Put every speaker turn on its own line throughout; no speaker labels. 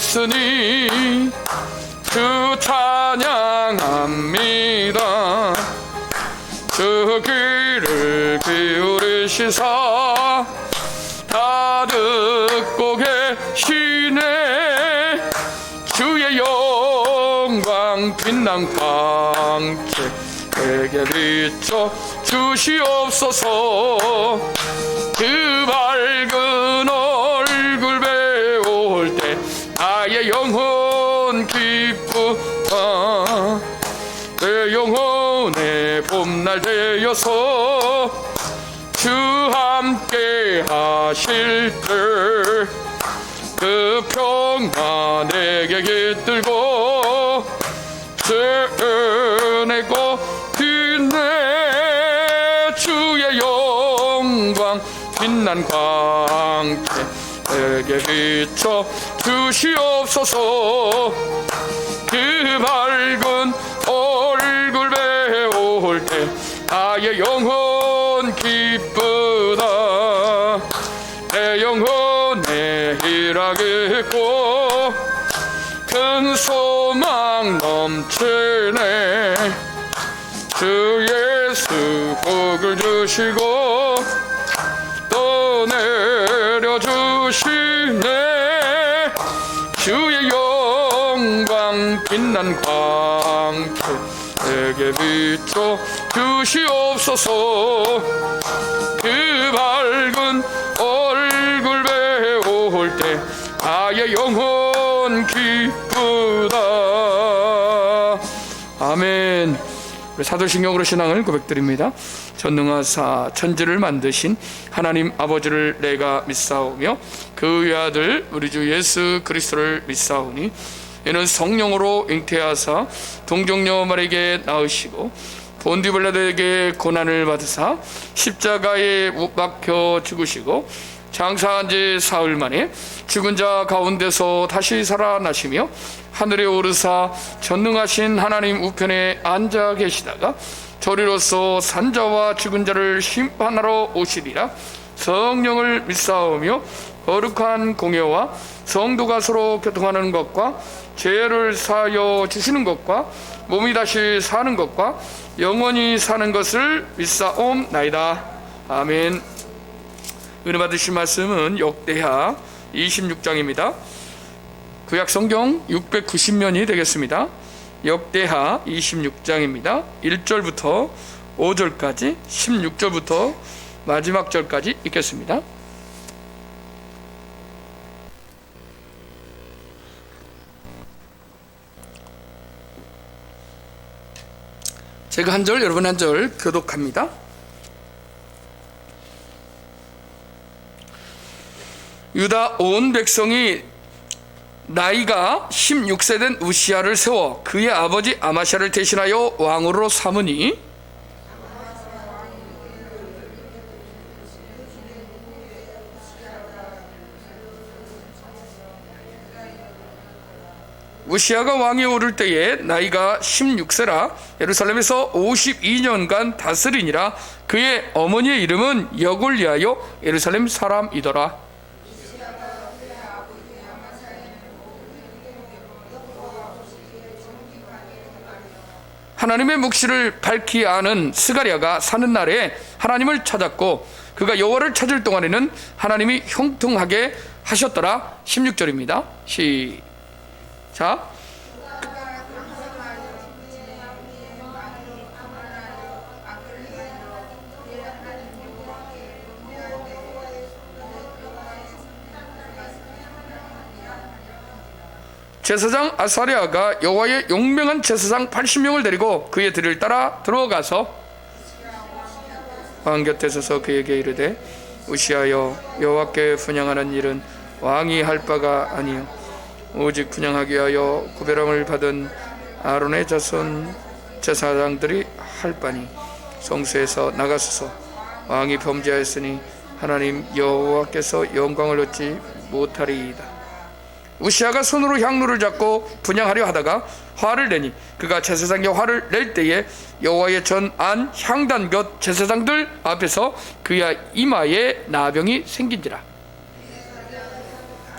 있으니 주 찬양합니다. 주 귀를 기울이시사 다 듣고 계시네. 주의 영광 빛난 광채 내게 비춰 주시옵소서. 그 밝은 얼굴 배울 때 나의 영혼 기쁘다. 내 영혼의 봄날 되어서 주 함께 하실 때 그 평화 내게 깃들고 새내고 빛내. 주의 영광 빛난 광채 내게 비춰 주시옵소서. 그 밝은 얼굴 배울 때 나의 영혼 기쁘다. 내 영혼에 일하겠고 큰 소망 넘치네. 주 예수 복을 주시고 또 내려주시네. 주의 영광 빛난 광채 내게 비춰 주시옵소서. 그 밝은 얼굴 배울 때 나의 영혼 기쁘다. 아멘. 우리 사도신경으로 신앙을 고백드립니다. 전능하사 천지를 만드신 하나님 아버지를 내가 믿사오며 그 외아들 우리 주 예수 그리스도를 믿사오니 이는 성령으로 잉태하사 동정녀 마리에게 낳으시고 본디 빌라도에게 고난을 받으사 십자가에 못 박혀 죽으시고 장사한 지 사흘 만에 죽은 자 가운데서 다시 살아나시며 하늘에 오르사 전능하신 하나님 우편에 앉아 계시다가 저리로서 산자와 죽은 자를 심판하러 오시리라. 성령을 믿사오며 거룩한 공예와 성도가 서로 교통하는 것과 죄를 사하여 주시는 것과 몸이 다시 사는 것과 영원히 사는 것을 믿사옵나이다. 아멘. 은혜 받으실 말씀은 역대하 26장입니다. 구약 성경 690면이 되겠습니다. 역대하 26장입니다. 1절부터 5절까지 16절부터 마지막 절까지 읽겠습니다. 제가 한 절, 여러분 한 절 교독합니다. 유다 온 백성이 나이가 16세 된 우시야를 세워 그의 아버지 아마샤를 대신하여 왕으로 삼으니 우시야가 왕에 오를 때에 나이가 16세라 예루살렘에서 52년간 다스리니라. 그의 어머니의 이름은 여골리하여 예루살렘 사람이더라. 하나님의 묵시를 밝히 아는 스가랴가 사는 날에 하나님을 찾았고 그가 여호와를 찾을 동안에는 하나님이 형통하게 하셨더라. 16절입니다. 시작. 제사장 아사랴가 여호와의 용맹한 제사장 80명을 데리고 그의 뒤를 따라 들어가서 왕 곁에 서서 그에게 이르되 우시하여 여호와께 분향하는 일은 왕이 할 바가 아니요 오직 분향하기 위하여 구별함을 받은 아론의 자손 제사장들이 할 바니 성소에서 나가소서. 왕이 범죄하였으니 하나님 여호와께서 영광을 얻지 못하리이다. 우시야가 손으로 향로를 잡고 분향하려 하다가 화를 내니 그가 제사장의 화를 낼 때에 여호와의 전 안 향단 곁 제사장들 앞에서 그의 이마에 나병이 생긴지라.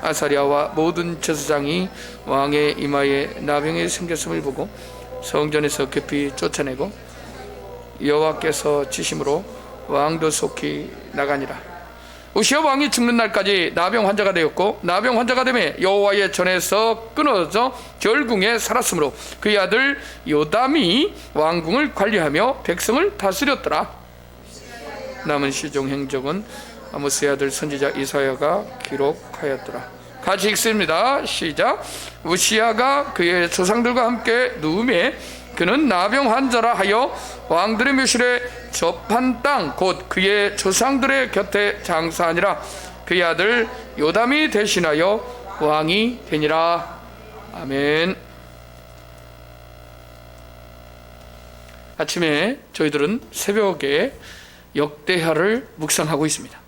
아사랴와 모든 제사장이 왕의 이마에 나병이 생겼음을 보고 성전에서 급히 쫓아내고 여호와께서 치심으로 왕도 속히 나가니라. 우시아 왕이 죽는 날까지 나병 환자가 되었고 나병 환자가 되매 여호와의 전에서 끊어져 결궁에 살았으므로 그의 아들 요담이 왕궁을 관리하며 백성을 다스렸더라. 남은 시종 행적은 아모스의 아들 선지자 이사야가 기록하였더라. 같이 읽습니다. 시작. 우시아가 그의 조상들과 함께 누움에 그는 나병 환자라 하여 왕들의 묘실에 접한 땅 곧 그의 조상들의 곁에 장사하니라. 그의 아들 요담이 대신하여 왕이 되니라. 아멘. 아침에 저희들은 새벽에 역대하를 묵상하고 있습니다.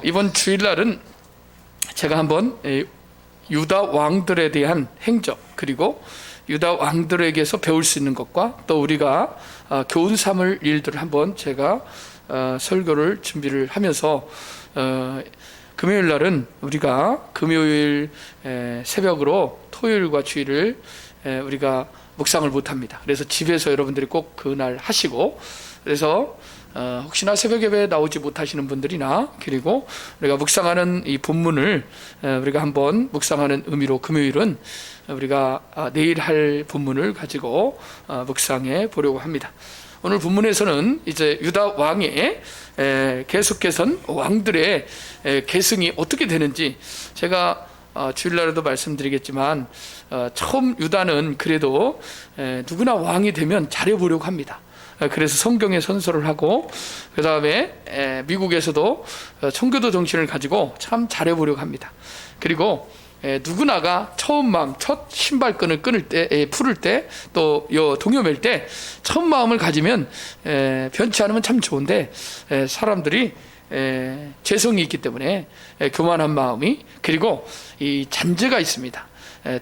이번 주일날은 제가 한번 유다 왕들에 대한 행적 그리고 유다 왕들에게서 배울 수 있는 것과 또 우리가 교훈 삼을 일들을 한번 제가 설교를 준비를 하면서 금요일 날은 우리가 금요일 새벽으로 토요일과 주일을 우리가 묵상을 못합니다. 그래서 집에서 여러분들이 꼭 그날 하시고, 그래서 혹시나 새벽 예배에 나오지 못하시는 분들이나 그리고 우리가 묵상하는 이 본문을 우리가 한번 묵상하는 의미로 금요일은 우리가 내일 할 본문을 가지고 묵상해 보려고 합니다. 오늘 본문에서는 이제 유다 왕의 계속해선 왕들의 계승이 어떻게 되는지 제가 주일날에도 말씀드리겠지만 처음 유다는 그래도 누구나 왕이 되면 잘해보려고 합니다. 그래서 성경에 선서를 하고 그 다음에 미국에서도 청교도 정신을 가지고 참 잘해보려고 합니다. 그리고 누구나가 처음 마음, 첫 신발끈을 풀을 때 또 동요맬 때 첫 마음을 가지면 변치 않으면 참 좋은데 사람들이 재성이 있기 때문에 교만한 마음이, 그리고 이 잔재가 있습니다.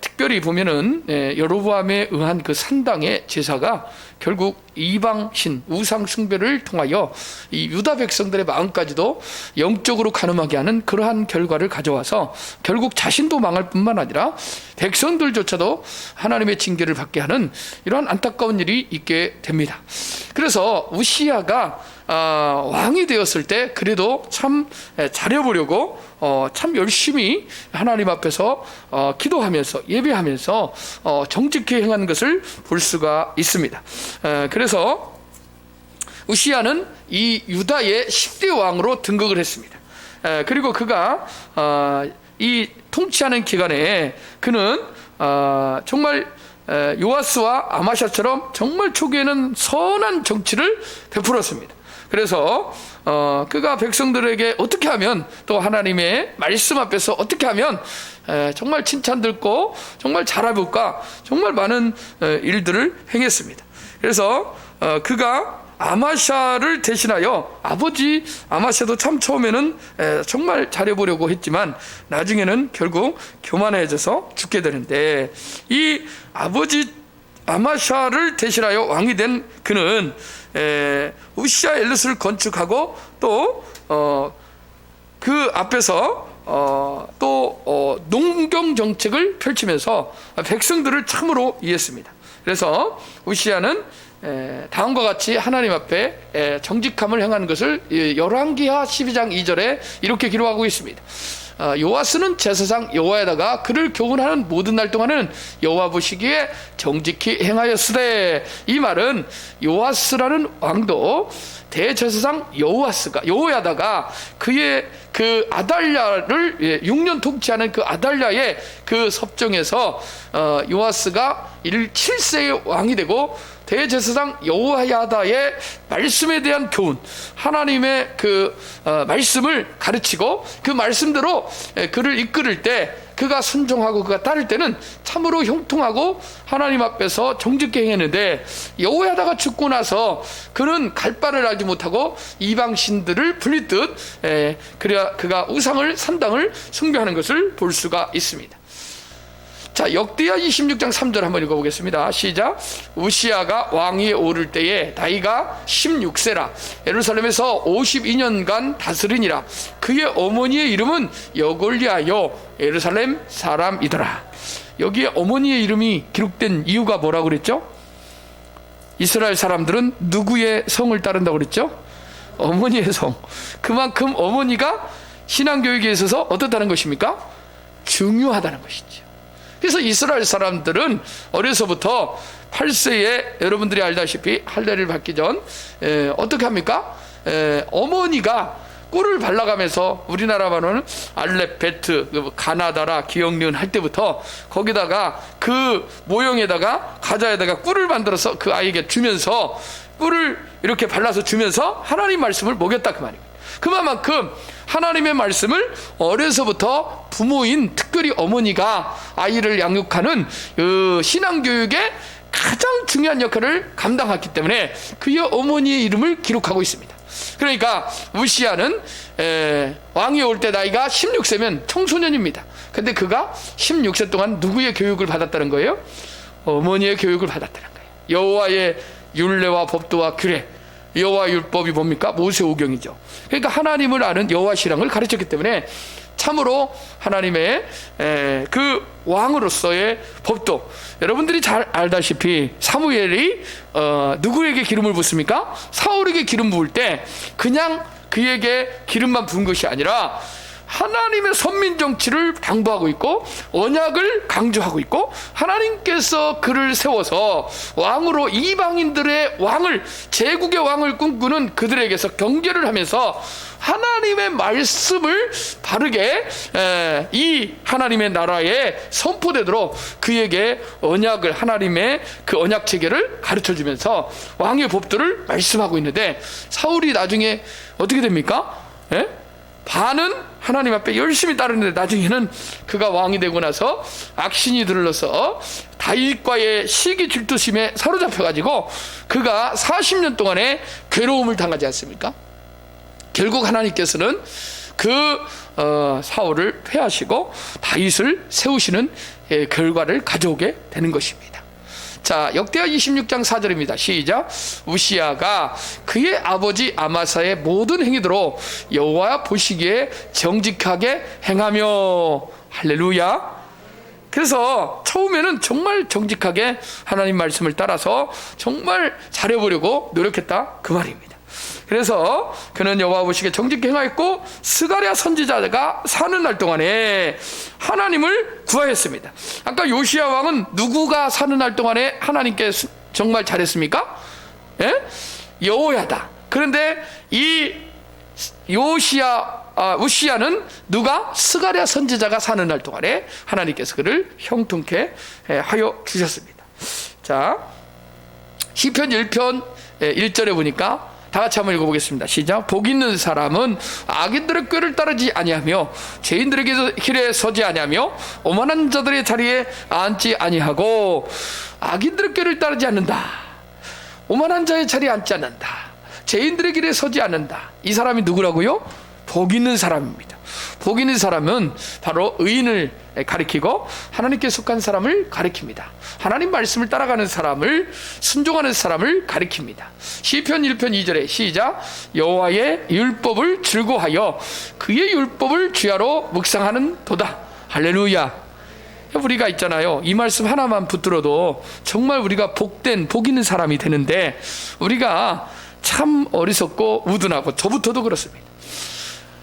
특별히 보면은 여로보암에 의한 그 산당의 제사가 결국 이방신 우상 숭배를 통하여 이 유다 백성들의 마음까지도 영적으로 가늠하게 하는 그러한 결과를 가져와서 결국 자신도 망할 뿐만 아니라 백성들조차도 하나님의 징계를 받게 하는 이러한 안타까운 일이 있게 됩니다. 그래서 우시아가 왕이 되었을 때 그래도 참 잘해보려고 참 열심히 하나님 앞에서 기도하면서 예배하면서 정직히 행한 것을 볼 수가 있습니다. 그래서 우시아는 이 유다의 10대 왕으로 등극을 했습니다. 그리고 그가 이 통치하는 기간에 그는 정말 요아스와 아마샤처럼 정말 초기에는 선한 정치를 베풀었습니다. 그래서 그가 백성들에게 어떻게 하면, 또 하나님의 말씀 앞에서 어떻게 하면 정말 칭찬 듣고 정말 잘해볼까, 정말 많은 일들을 행했습니다. 그래서 그가 아마샤를 대신하여, 아버지 아마샤도 참 처음에는 정말 잘해보려고 했지만 나중에는 결국 교만해져서 죽게 되는데, 이 아버지 아마샤를 대신하여 왕이 된 그는 우시아 엘룻을 건축하고 또 그 앞에서 또 농경 정책을 펼치면서 백성들을 참으로 이해했습니다. 그래서 우시아는 다음과 같이 하나님 앞에 정직함을 행하는 것을 열왕기하 12장 2절에 이렇게 기록하고 있습니다. 요아스는 제사장 여호와에다가 그를 교훈하는 모든 날 동안은 여호와 보시기에 정직히 행하였으되, 이 말은 요아스라는 왕도 대제사장 여호야다가 그의 그 아달랴를 6년 통치하는 그 아달랴의 그 섭정에서 요아스가 7세의 왕이 되고 대제사장 여호야다의 말씀에 대한 교훈, 하나님의 그 말씀을 가르치고 그 말씀대로 그를 이끌을 때 그가 순종하고 그가 따를 때는 참으로 형통하고 하나님 앞에서 정직히 행했는데, 여호야다가 죽고 나서 그는 갈 바를 알지 못하고 이방신들을 불리듯 그가 우상을 산당을 숭배하는 것을 볼 수가 있습니다. 자, 역대하 26장 3절 한번 읽어보겠습니다. 시작. 우시야가 왕위에 오를 때에 나이가 16세라 예루살렘에서 52년간 다스리니라. 그의 어머니의 이름은 여골리아요 예루살렘 사람이더라. 여기에 어머니의 이름이 기록된 이유가 뭐라고 그랬죠? 이스라엘 사람들은 누구의 성을 따른다고 그랬죠? 어머니의 성. 그만큼 어머니가 신앙교육에 있어서 어떻다는 것입니까? 중요하다는 것이죠. 그래서 이스라엘 사람들은 어려서부터 8세에 여러분들이 알다시피 할례를 받기 전 어떻게 합니까? 어머니가 꿀을 발라가면서 우리나라 말로는 알렙, 베트, 가나다라, 기억리은 할 때부터 거기다가 그 모형에다가 가자에다가 꿀을 만들어서 그 아이에게 주면서 꿀을 이렇게 발라서 주면서 하나님 말씀을 먹였다 그 말입니다. 그만큼 하나님의 말씀을 어려서부터 부모인 특별히 어머니가 아이를 양육하는 그 신앙교육에 가장 중요한 역할을 감당했기 때문에 그의 어머니의 이름을 기록하고 있습니다. 그러니까 우시야는 왕이 올 때 나이가 16세면 청소년입니다. 근데 그가 16세 동안 누구의 교육을 받았다는 거예요? 어머니의 교육을 받았다는 거예요. 여호와의 율례와 법도와 규례, 여호와 율법이 뭡니까? 모세오경이죠. 그러니까 하나님을 아는 여호와 신앙을 가르쳤기 때문에 참으로 하나님의 그 왕으로서의 법도, 여러분들이 잘 알다시피 사무엘이 누구에게 기름을 붓습니까? 사울에게 기름 부을 때 그냥 그에게 기름만 부은 것이 아니라 하나님의 선민 정치를 당부하고 있고 언약을 강조하고 있고 하나님께서 그를 세워서 왕으로 이방인들의 왕을, 제국의 왕을 꿈꾸는 그들에게서 경계를 하면서 하나님의 말씀을 바르게 이 하나님의 나라에 선포되도록 그에게 언약을, 하나님의 그 언약 체계를 가르쳐주면서 왕의 법도를 말씀하고 있는데 사울이 나중에 어떻게 됩니까? 반은 하나님 앞에 열심히 따르는데 나중에는 그가 왕이 되고 나서 악신이 들러서 다윗과의 시기 질투심에 사로잡혀가지고 그가 40년 동안의 괴로움을 당하지 않습니까? 결국 하나님께서는 그 사울을 패하시고 다윗을 세우시는 결과를 가져오게 되는 것입니다. 자, 역대하 26장 4절입니다. 시작. 우시야가 그의 아버지 아마사의 모든 행위대로 여호와 보시기에 정직하게 행하며, 할렐루야. 그래서 처음에는 정말 정직하게 하나님 말씀을 따라서 정말 잘해보려고 노력했다 그 말입니다. 그래서 그는 여호와 보시기에 정직히 행하였고 스가랴 선지자가 사는 날 동안에 하나님을 구하였습니다. 아까 요시야 왕은 누구가 사는 날 동안에 하나님께 정말 잘했습니까? 여호야다. 그런데 이 우시야는 누가? 스가랴 선지자가 사는 날 동안에 하나님께서 그를 형통케 하여 주셨습니다. 자, 시편 1편 1절에 보니까 다 같이 한번 읽어보겠습니다. 시작. 복 있는 사람은 악인들의 꾀를 따르지 아니하며 죄인들의 길에 서지 아니하며 오만한 자들의 자리에 앉지 아니하고. 악인들의 꾀를 따르지 않는다, 오만한 자의 자리에 앉지 않는다, 죄인들의 길에 서지 않는다. 이 사람이 누구라고요? 복 있는 사람입니다. 복 있는 사람은 바로 의인을 가리키고 하나님께 속한 사람을 가리킵니다. 하나님 말씀을 따라가는 사람을, 순종하는 사람을 가리킵니다. 시편 1편 2절에 시작. 여호와의 율법을 즐거워하여 그의 율법을 주야로 묵상하는 도다. 할렐루야. 우리가 있잖아요, 이 말씀 하나만 붙들어도 정말 우리가 복된, 복 있는 사람이 되는데 우리가 참 어리석고 우둔하고, 저부터도 그렇습니다.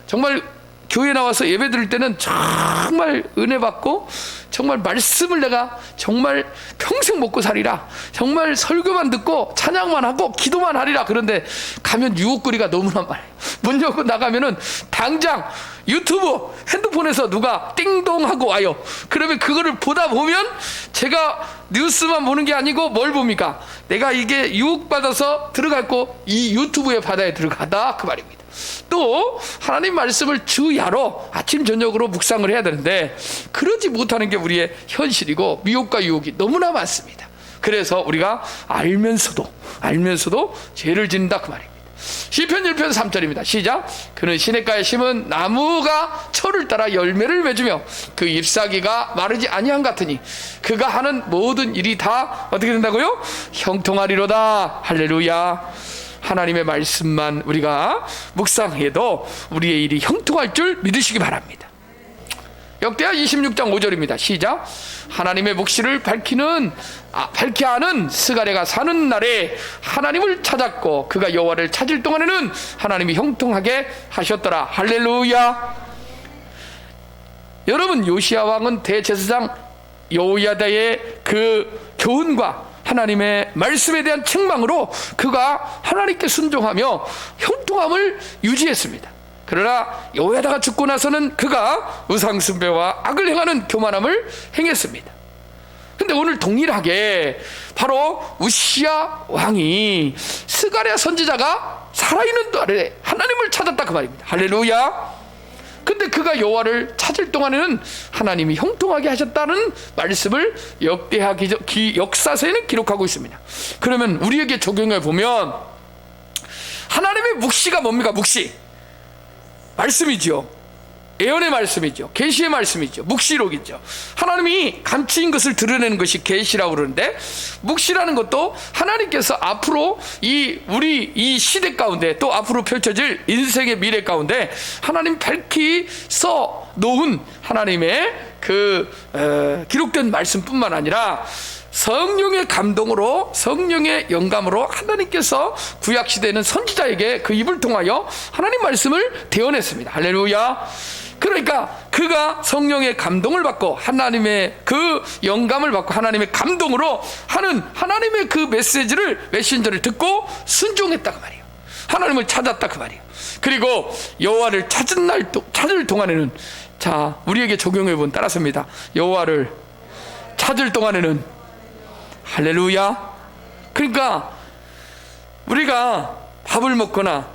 정말 교회 나와서 예배 드릴 때는 정말 은혜 받고 정말 말씀을 내가 정말 평생 먹고 살리라, 정말 설교만 듣고 찬양만 하고 기도만 하리라. 그런데 가면 유혹거리가 너무나 많아요. 문 열고 나가면은 당장 유튜브 핸드폰에서 누가 띵동 하고 와요. 그러면 그거를 보다 보면 제가 뉴스만 보는 게 아니고 뭘 봅니까? 내가 이게 유혹받아서 들어갔고 이 유튜브에 바다에 들어가다 그 말입니다. 또 하나님 말씀을 주야로 아침 저녁으로 묵상을 해야 되는데 그러지 못하는 게 우리의 현실이고 미혹과 유혹이 너무나 많습니다. 그래서 우리가 알면서도 죄를 짓는다 그 말입니다. 시편 1편 3절입니다. 시작. 그는 시냇가에 심은 나무가 철을 따라 열매를 맺으며 그 잎사귀가 마르지 아니한 같으니 그가 하는 모든 일이 다 어떻게 된다고요? 형통하리로다. 할렐루야. 하나님의 말씀만 우리가 묵상해도 우리의 일이 형통할 줄 믿으시기 바랍니다. 역대하 26장 5절입니다. 시작. 하나님의 묵시를 밝히 하는 스가랴가 사는 날에 하나님을 찾았고 그가 여호와를 찾을 동안에는 하나님이 형통하게 하셨더라. 할렐루야. 여러분, 요시야 왕은 대제사장 여호야다의 그 교훈과 하나님의 말씀에 대한 책망으로 그가 하나님께 순종하며 형통함을 유지했습니다. 그러나 여호야다가 죽고 나서는 그가 우상숭배와 악을 행하는 교만함을 행했습니다. 근데 오늘 동일하게 바로 우시야 왕이 스가랴 선지자가 살아있는 날에 하나님을 찾았다 그 말입니다. 할렐루야. 근데 그가 여호와를 찾을 동안에는 하나님이 형통하게 하셨다는 말씀을 역대하 역사서에는 기록하고 있습니다. 그러면 우리에게 적용해 보면 하나님의 묵시가 뭡니까? 묵시 말씀이죠. 예언의 말씀이죠. 계시의 말씀이죠. 묵시록이죠. 하나님이 감추인 것을 드러내는 것이 계시라고 그러는데, 묵시라는 것도 하나님께서 앞으로 우리 이 시대 가운데 또 앞으로 펼쳐질 인생의 미래 가운데 하나님 밝히 써 놓은 하나님의 기록된 말씀뿐만 아니라 성령의 감동으로, 성령의 영감으로 하나님께서 구약시대에는 선지자에게 그 입을 통하여 하나님 말씀을 대언했습니다. 할렐루야. 그러니까 그가 성령의 감동을 받고 하나님의 그 영감을 받고 하나님의 감동으로 하는 하나님의 그 메신저를 듣고 순종했다 그 말이에요. 하나님을 찾았다 그 말이에요. 그리고 여호와를 찾을 동안에는, 자, 우리에게 적용해 본 따라서입니다. 여호와를 찾을 동안에는, 할렐루야. 그러니까 우리가 밥을 먹거나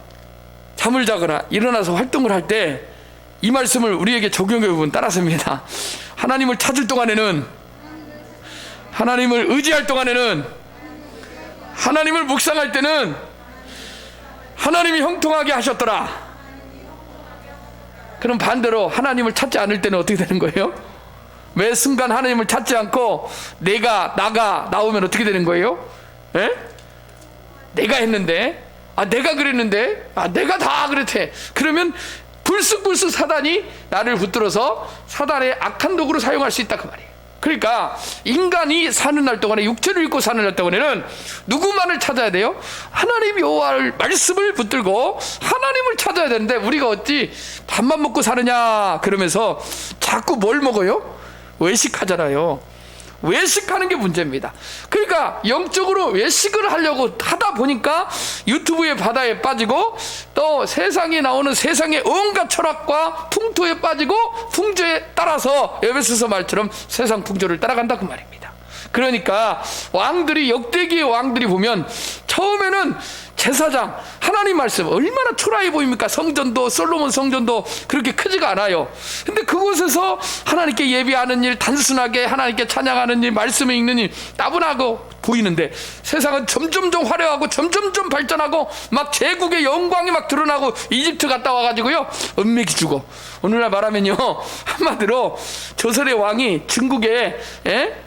잠을 자거나 일어나서 활동을 할 때 이 말씀을 우리에게 적용해 보면 따라서입니다. 하나님을 찾을 동안에는, 하나님을 의지할 동안에는, 하나님을 묵상할 때는 하나님이 형통하게 하셨더라. 그럼 반대로 하나님을 찾지 않을 때는 어떻게 되는 거예요? 매 순간 하나님을 찾지 않고 나가 나오면 어떻게 되는 거예요? 에? 내가 했는데, 내가 그랬는데, 내가 다 그랬대. 그러면 불쑥불쑥 사단이 나를 붙들어서 사단의 악한 도구로 사용할 수 있다 그 말이에요. 그러니까 인간이 사는 날 동안에, 육체를 입고 사는 날 동안에는 누구만을 찾아야 돼요? 하나님 여호와의 말씀을 붙들고 하나님을 찾아야 되는데, 우리가 어찌 밥만 먹고 사느냐 그러면서 자꾸 뭘 먹어요? 외식하잖아요. 외식하는 게 문제입니다. 그러니까 영적으로 외식을 하려고 하다 보니까 유튜브의 바다에 빠지고 또 세상에 나오는 세상의 온갖 철학과 풍토에 빠지고 풍조에 따라서 에베소서 말처럼 세상 풍조를 따라간다 그 말입니다. 그러니까 역대기의 왕들이 보면 처음에는 제사장, 하나님 말씀 얼마나 초라해 보입니까? 성전도, 솔로몬 성전도 그렇게 크지가 않아요. 근데 그곳에서 하나님께 예배하는 일, 단순하게 하나님께 찬양하는 일, 말씀을 읽는 일 따분하고 보이는데, 세상은 점점점 화려하고 점점점 발전하고 막 제국의 영광이 막 드러나고 이집트 갔다 와가지고요 은맥이 주고, 오늘날 말하면요 한마디로 조선의 왕이 중국에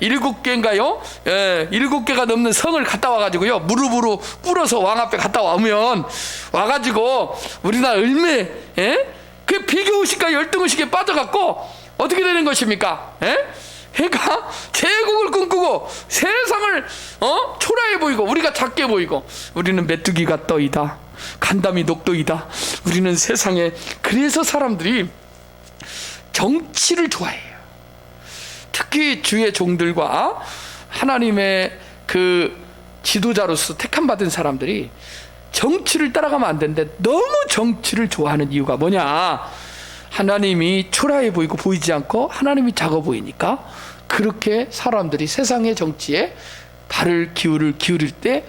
7개인가요? 7개가 넘는 성을 갔다 와가지고요 무릎으로 꿇어서 왕 앞에 갔다 와오면 와가지고 우리나라 을매 그 비교의식과 열등의식에 빠져갖고 어떻게 되는 것입니까? 그러니까 제국을 꿈꾸고 세상을 초라해 보이고 우리가 작게 보이고, 우리는 메뚜기가 떠이다, 간담이 녹도이다, 우리는 세상에. 그래서 사람들이 정치를 좋아해요. 특히 주의 종들과 하나님의 그 지도자로서 택함받은 사람들이 정치를 따라가면 안 되는데 너무 정치를 좋아하는 이유가 뭐냐? 하나님이 초라해 보이고 보이지 않고 하나님이 작아 보이니까 그렇게 사람들이 세상의 정치에 발을 기울일 때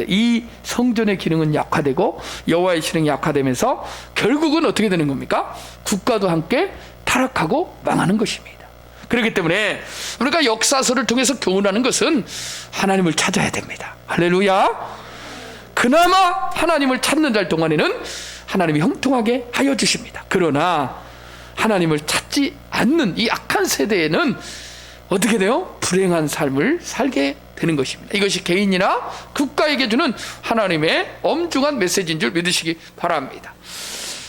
이 성전의 기능은 약화되고 여호와의 신앙이 약화되면서 결국은 어떻게 되는 겁니까? 국가도 함께 타락하고 망하는 것입니다. 그렇기 때문에 우리가 역사서를 통해서 교훈하는 것은 하나님을 찾아야 됩니다. 할렐루야. 그나마 하나님을 찾는 자 동안에는 하나님이 형통하게 하여 주십니다. 그러나 하나님을 찾지 않는 이 악한 세대에는 어떻게 돼요? 불행한 삶을 살게 되는 것입니다. 이것이 개인이나 국가에게 주는 하나님의 엄중한 메시지인 줄 믿으시기 바랍니다.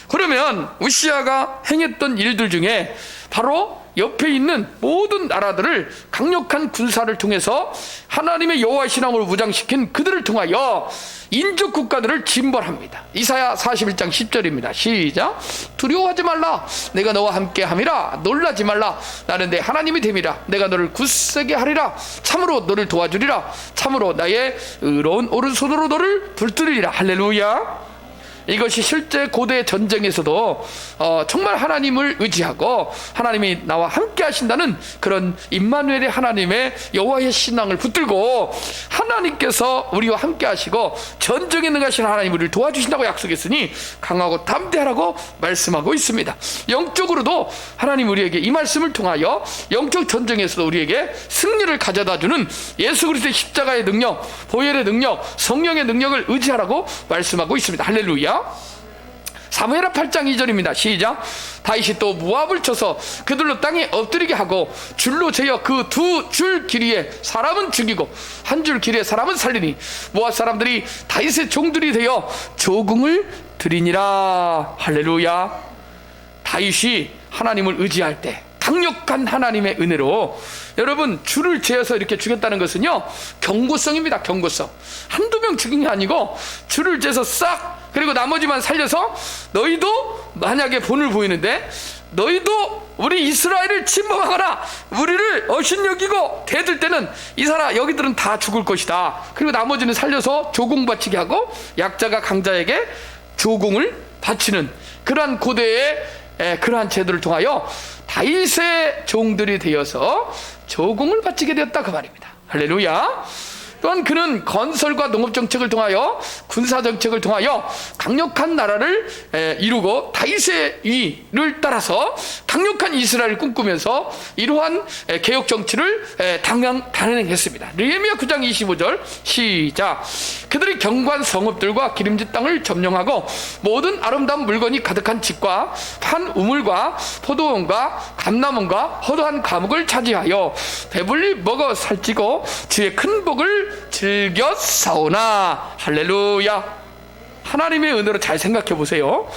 그러면 우시아가 행했던 일들 중에 바로 옆에 있는 모든 나라들을 강력한 군사를 통해서 하나님의 여호와 신앙으로 무장시킨 그들을 통하여 인접 국가들을 진벌합니다. 이사야 41장 10절입니다. 시작. 두려워하지 말라. 내가 너와 함께 함이라. 놀라지 말라. 나는 내 하나님이 됨이라. 내가 너를 굳세게 하리라. 참으로 너를 도와주리라. 참으로 나의 의로운 오른손으로 너를 붙들리리라. 할렐루야. 이것이 실제 고대 전쟁에서도 정말 하나님을 의지하고 하나님이 나와 함께 하신다는 그런 임마누엘의 하나님의 여호와의 신앙을 붙들고 하나님께서 우리와 함께 하시고 전쟁에 능하신 하나님 우리를 도와주신다고 약속했으니 강하고 담대하라고 말씀하고 있습니다. 영적으로도 하나님 우리에게 이 말씀을 통하여 영적 전쟁에서도 우리에게 승리를 가져다주는 예수 그리스도의 십자가의 능력, 보혈의 능력, 성령의 능력을 의지하라고 말씀하고 있습니다. 할렐루야. 사무엘하 8장 2절입니다. 시작. 다윗이 또 모압을 쳐서 그들로 땅에 엎드리게 하고 줄로 재어 그 두 줄 길이에 사람은 죽이고 한 줄 길이에 사람은 살리니 모압 사람들이 다윗의 종들이 되어 조공을 드리니라. 할렐루야. 다윗이 하나님을 의지할 때 강력한 하나님의 은혜로 여러분 줄을 재어서 이렇게 죽였다는 것은요 경고성입니다. 경고성. 한두 명 죽인 게 아니고 줄을 재서 싹 그리고 나머지만 살려서 너희도 만약에 본을 보이는데 너희도 우리 이스라엘을 침범하거나 우리를 어신여기고 대들 때는 이 사람 여기들은 다 죽을 것이다. 그리고 나머지는 살려서 조공 바치게 하고 약자가 강자에게 조공을 바치는 그러한 고대의 그러한 제도를 통하여 다윗의 종들이 되어서 조공을 바치게 되었다 그 말입니다. 할렐루야. 또한 그는 건설과 농업정책을 통하여 군사정책을 통하여 강력한 나라를 이루고 다윗의 위를 따라서 강력한 이스라엘을 꿈꾸면서 이러한 개혁정치를 단행했습니다. 느헤미야 9장 25절 시작. 그들이 견고한 성읍들과 기름진 땅을 점령하고 모든 아름다운 물건이 가득한 집과 판 우물과 포도원과 감람원과 허도한 감옥을 차지하여 배불리 먹어 살찌고 주의 큰 복을 즐겨 싸우나. 할렐루야. 하나님의 은혜로 잘 생각해 보세요.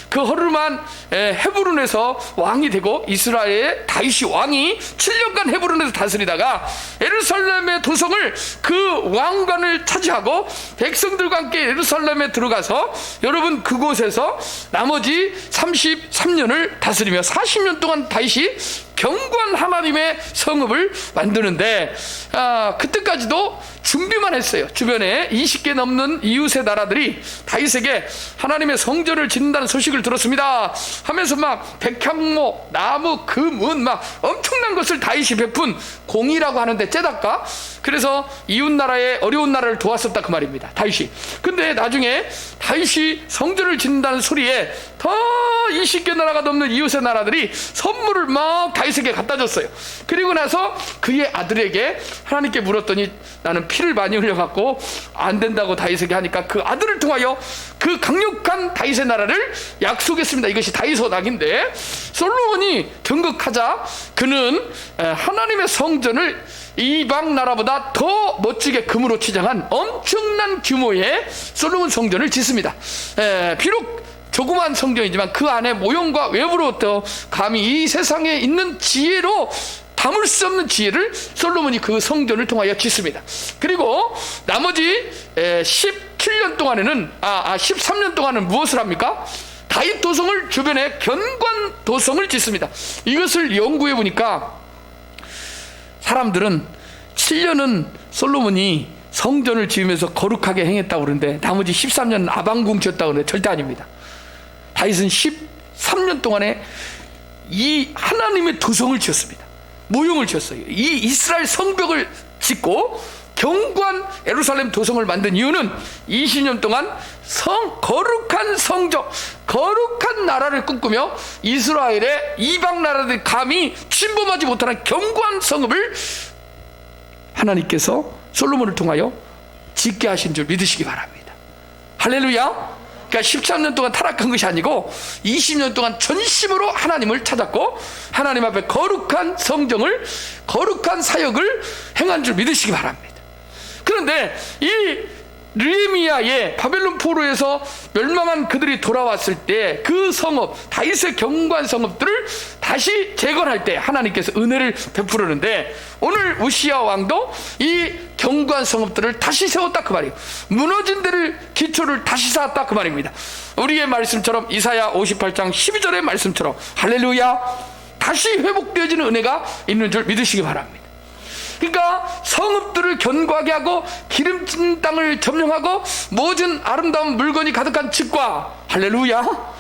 그 허름한 헤브론에서 왕이 되고 이스라엘의 다윗이 왕이 7년간 헤브론에서 다스리다가 예루살렘의 도성을 그 왕관을 차지하고 백성들과 함께 예루살렘에 들어가서 여러분 그곳에서 나머지 33년을 다스리며 40년 동안 다윗이 견고한 하나님의 성읍을 만드는데 그때까지도 준비만 했어요. 주변에 20개 넘는 이웃의 나라들이 다윗에게 하나님의 성전을 짓는다는 소식을 들었습니다 하면서 막 백향목, 나무, 금은 막 엄청난 것을 다윗이 베푼 공이라고 하는데 째닷가. 그래서 이웃 나라의 어려운 나라를 도왔었다 그 말입니다. 다윗이. 근데 나중에 다윗이 성전을 짓는다는 소리에 더 20개 나라가 넘는 이웃의 나라들이 선물을 막 다윗에게 갖다 줬어요. 그리고 나서 그의 아들에게 하나님께 물었더니 나는 피를 많이 흘려갖고 안 된다고 다윗에게 하니까 그 아들을 통하여 그 강력한 다윗의 나라를 약속했습니다. 이것이 다윗 언약인데 솔로몬이 등극하자 그는 하나님의 성전을 이방 나라보다 더 멋지게 금으로 치장한 엄청난 규모의 솔로몬 성전을 짓습니다. 비록 조그만 성전이지만 그 안에 모형과 외부로부터 감히 이 세상에 있는 지혜로 담을 수 없는 지혜를 솔로몬이 그 성전을 통하여 짓습니다. 그리고 나머지 17년 동안에는 13년 동안은 무엇을 합니까? 다윗 도성을 주변에 견고한 도성을 짓습니다. 이것을 연구해 보니까 사람들은 7년은 솔로몬이 성전을 지으면서 거룩하게 행했다고 그러는데 나머지 13년은 아방궁치였다고 그러는데 절대 아닙니다. 다윗은 13년 동안에 이 하나님의 도성을 지었습니다. 모형을 지었어요. 이 이스라엘 성벽을 짓고 견고한 예루살렘 도성을 만든 이유는 20년 동안 거룩한 성적, 거룩한 나라를 꿈꾸며 이스라엘의 이방 나라들이 감히 침범하지 못하는 견고한 성읍을 하나님께서 솔로몬을 통하여 짓게 하신 줄 믿으시기 바랍니다. 할렐루야. 그러니까 13년 동안 타락한 것이 아니고 20년 동안 전심으로 하나님을 찾았고 하나님 앞에 거룩한 성정을, 거룩한 사역을 행한 줄 믿으시기 바랍니다. 그런데 이 느헤미야의 바벨론 포로에서 멸망한 그들이 돌아왔을 때 그 성읍, 다윗의 견고한 성읍들을 다시 재건할 때 하나님께서 은혜를 베푸르는데, 오늘 우시야 왕도 이 견고한 성읍들을 다시 세웠다 그 말이에요. 무너진 데를 기초를 다시 쌓았다 그 말입니다. 우리의 말씀처럼 이사야 58장 12절의 말씀처럼 할렐루야, 다시 회복되어지는 은혜가 있는 줄 믿으시기 바랍니다. 그러니까 성읍들을 견고하게 하고 기름진 땅을 점령하고 모든 아름다운 물건이 가득한 집과, 할렐루야,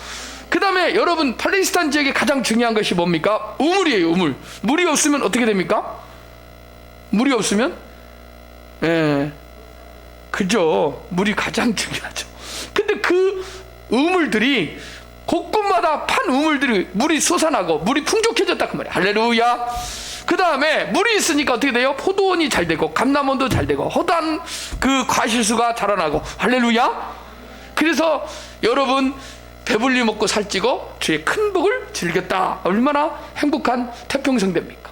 그 다음에 여러분 팔레스타인 지역에 가장 중요한 것이 뭡니까? 우물이에요. 우물. 물이 없으면 어떻게 됩니까? 물이 없으면 그죠, 물이 가장 중요하죠. 근데 그 우물들이 곳곳마다 판 우물들이 물이 솟아나고 물이 풍족해졌다 그 말이에요. 할렐루야. 그 다음에 물이 있으니까 어떻게 돼요? 포도원이 잘 되고 감람원도 잘 되고 허다한 그 과실수가 자라나고, 할렐루야. 그래서 여러분 배불리 먹고 살찌고 주의 큰 복을 즐겼다. 얼마나 행복한 태평성 됩니까?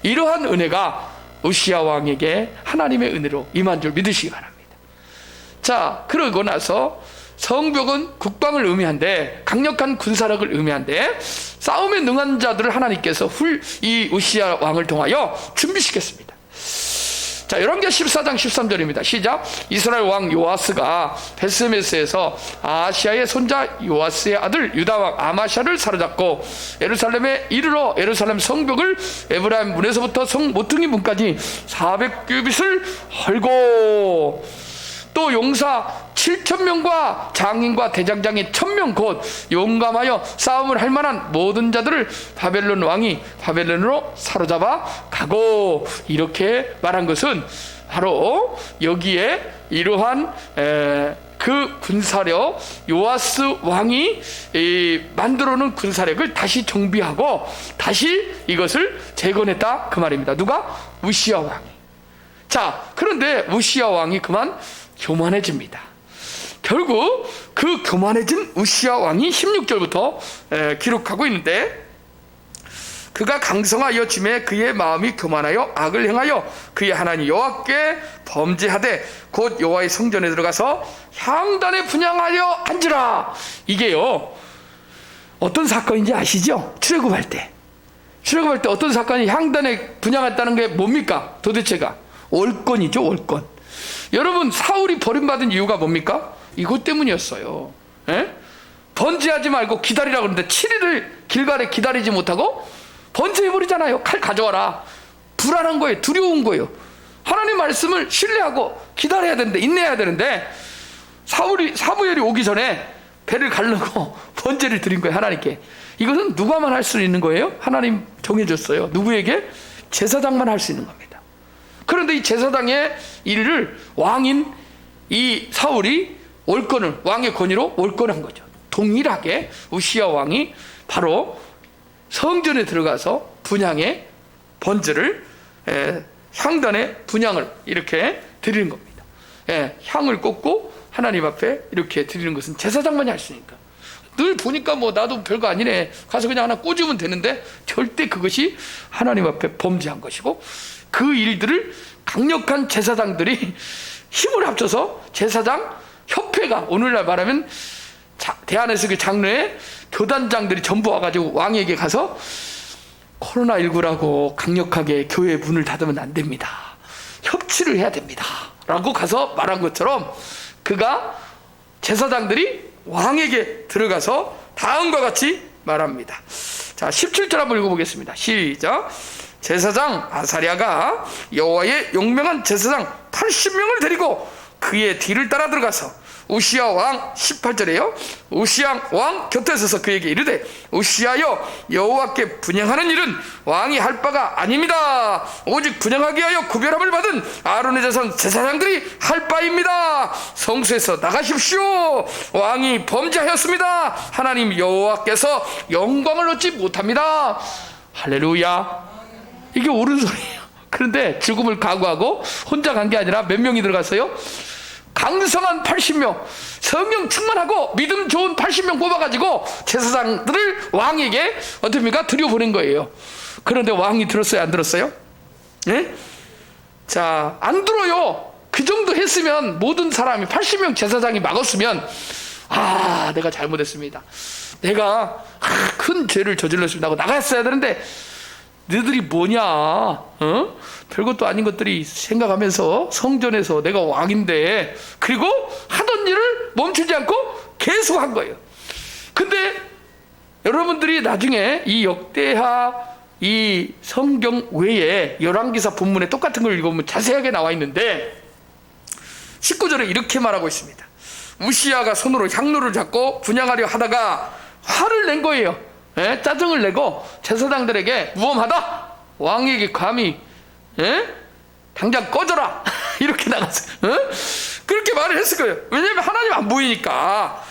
이러한 은혜가 우시야 왕에게 하나님의 은혜로 임한 줄 믿으시기 바랍니다. 자, 그러고 나서 성벽은 국방을 의미한데, 강력한 군사력을 의미한데, 싸움에 능한 자들을 하나님께서 이 우시야 왕을 통하여 준비시켰습니다. 자, 열왕기하 14장 13절입니다. 시작. 이스라엘 왕 요아스가 베스메스에서 아하시아의 손자 요아스의 아들 유다 왕 아마샤를 사로잡고 예루살렘에 이르러 예루살렘 성벽을 에브라임 문에서부터 성 모퉁이 문까지 400규빗을 헐고, 또 용사 7,000명과 장인과 대장장이 1,000명 곧 용감하여 싸움을 할 만한 모든 자들을 바벨론 왕이 바벨론으로 사로잡아 가고, 이렇게 말한 것은 바로 여기에 이러한 그 군사력, 요아스 왕이 만들어 놓은 군사력을 다시 정비하고 다시 이것을 재건했다 그 말입니다. 누가? 우시야 왕이. 자, 그런데 우시야 왕이 그만 교만해집니다. 결국 그 교만해진 우시야 왕이 16절부터 기록하고 있는데, 그가 강성하여 짐에 그의 마음이 교만하여 악을 행하여 그의 하나님 여호와께 범죄하되 곧 여호와의 성전에 들어가서 향단에 분향하여 앉으라. 이게요, 어떤 사건인지 아시죠? 출애굽할 때 어떤 사건이 향단에 분향했다는 게 뭡니까? 도대체가 월권이죠. 월권. 여러분, 사울이 버림받은 이유가 뭡니까? 이것 때문이었어요. 번제하지 말고 기다리라고 그러는데 7일을 길갈에 기다리지 못하고 번제해버리잖아요. 칼 가져와라. 불안한 거예요. 두려운 거예요. 하나님 말씀을 신뢰하고 기다려야 되는데, 인내해야 되는데, 사무엘이 오기 전에 배를 가르고 번제를 드린 거예요. 하나님께. 이것은 누가만 할 수 있는 거예요? 하나님 정해줬어요. 누구에게? 제사장만 할 수 있는 겁니다. 그런데 이 제사장의 일을 왕인 이 사울이 월권을, 왕의 권위로 월권한 거죠. 동일하게 우시야 왕이 바로 성전에 들어가서 분향의 번제를, 향단의 분향을 이렇게 드리는 겁니다. 향을 꽂고 하나님 앞에 이렇게 드리는 것은 제사장만이 할 수 있으니까. 늘 보니까 뭐 나도 별거 아니네, 가서 그냥 하나 꽂으면 되는데, 절대 그것이 하나님 앞에 범죄한 것이고, 그 일들을 강력한 제사장들이 힘을 합쳐서 제사장 협회가, 오늘날 말하면 대한에서의 장로회 교단장들이 전부 와가지고 왕에게 가서 코로나19라고 강력하게 교회 문을 닫으면 안 됩니다, 협치를 해야 됩니다 라고 가서 말한 것처럼, 그가 제사장들이 왕에게 들어가서 다음과 같이 말합니다. 자, 17절 한번 읽어보겠습니다. 시작. 제사장 아사랴가 여호와의 용맹한 제사장 80명을 데리고 그의 뒤를 따라 들어가서 우시야 왕, 18절에요, 우시야 왕 곁에 서서 그에게 이르되 우시야여, 여호와께 분향하는 일은 왕이 할 바가 아닙니다. 오직 분향하게 하여 구별함을 받은 아론의 자손 제사장들이 할 바입니다. 성소에서 나가십시오. 왕이 범죄하였습니다. 하나님 여호와께서 영광을 얻지 못합니다. 할렐루야. 이게 옳은 소리예요. 그런데 죽음을 각오하고 혼자 간 게 아니라 몇 명이 들어갔어요? 강성한 80명, 성령 충만하고 믿음 좋은 80명 뽑아가지고 제사장들을 왕에게 어떻습니까? 들여보낸 거예요. 그런데 왕이 들었어요? 안 들었어요? 예? 자, 안 들어요. 그 정도 했으면 모든 사람이 80명 제사장이 막았으면 내가 잘못했습니다. 내가 큰 죄를 저질렀습니다 하고 나갔어야 되는데 너희들이 뭐냐? 별것도 아닌 것들이 생각하면서 성전에서 내가 왕인데, 그리고 하던 일을 멈추지 않고 계속 한 거예요. 근데 여러분들이 나중에 이 역대하 이 성경 외에 열왕기사 본문에 똑같은 걸 읽어보면 자세하게 나와 있는데 19절에 이렇게 말하고 있습니다. 우시야가 손으로 향로를 잡고 분향하려 하다가 화를 낸 거예요. 짜증을 내고 제사장들에게 무엄하다, 왕에게 감히 당장 꺼져라 이렇게 나갔어요. 그렇게 말을 했을 거예요. 왜냐하면 하나님 안 보이니까.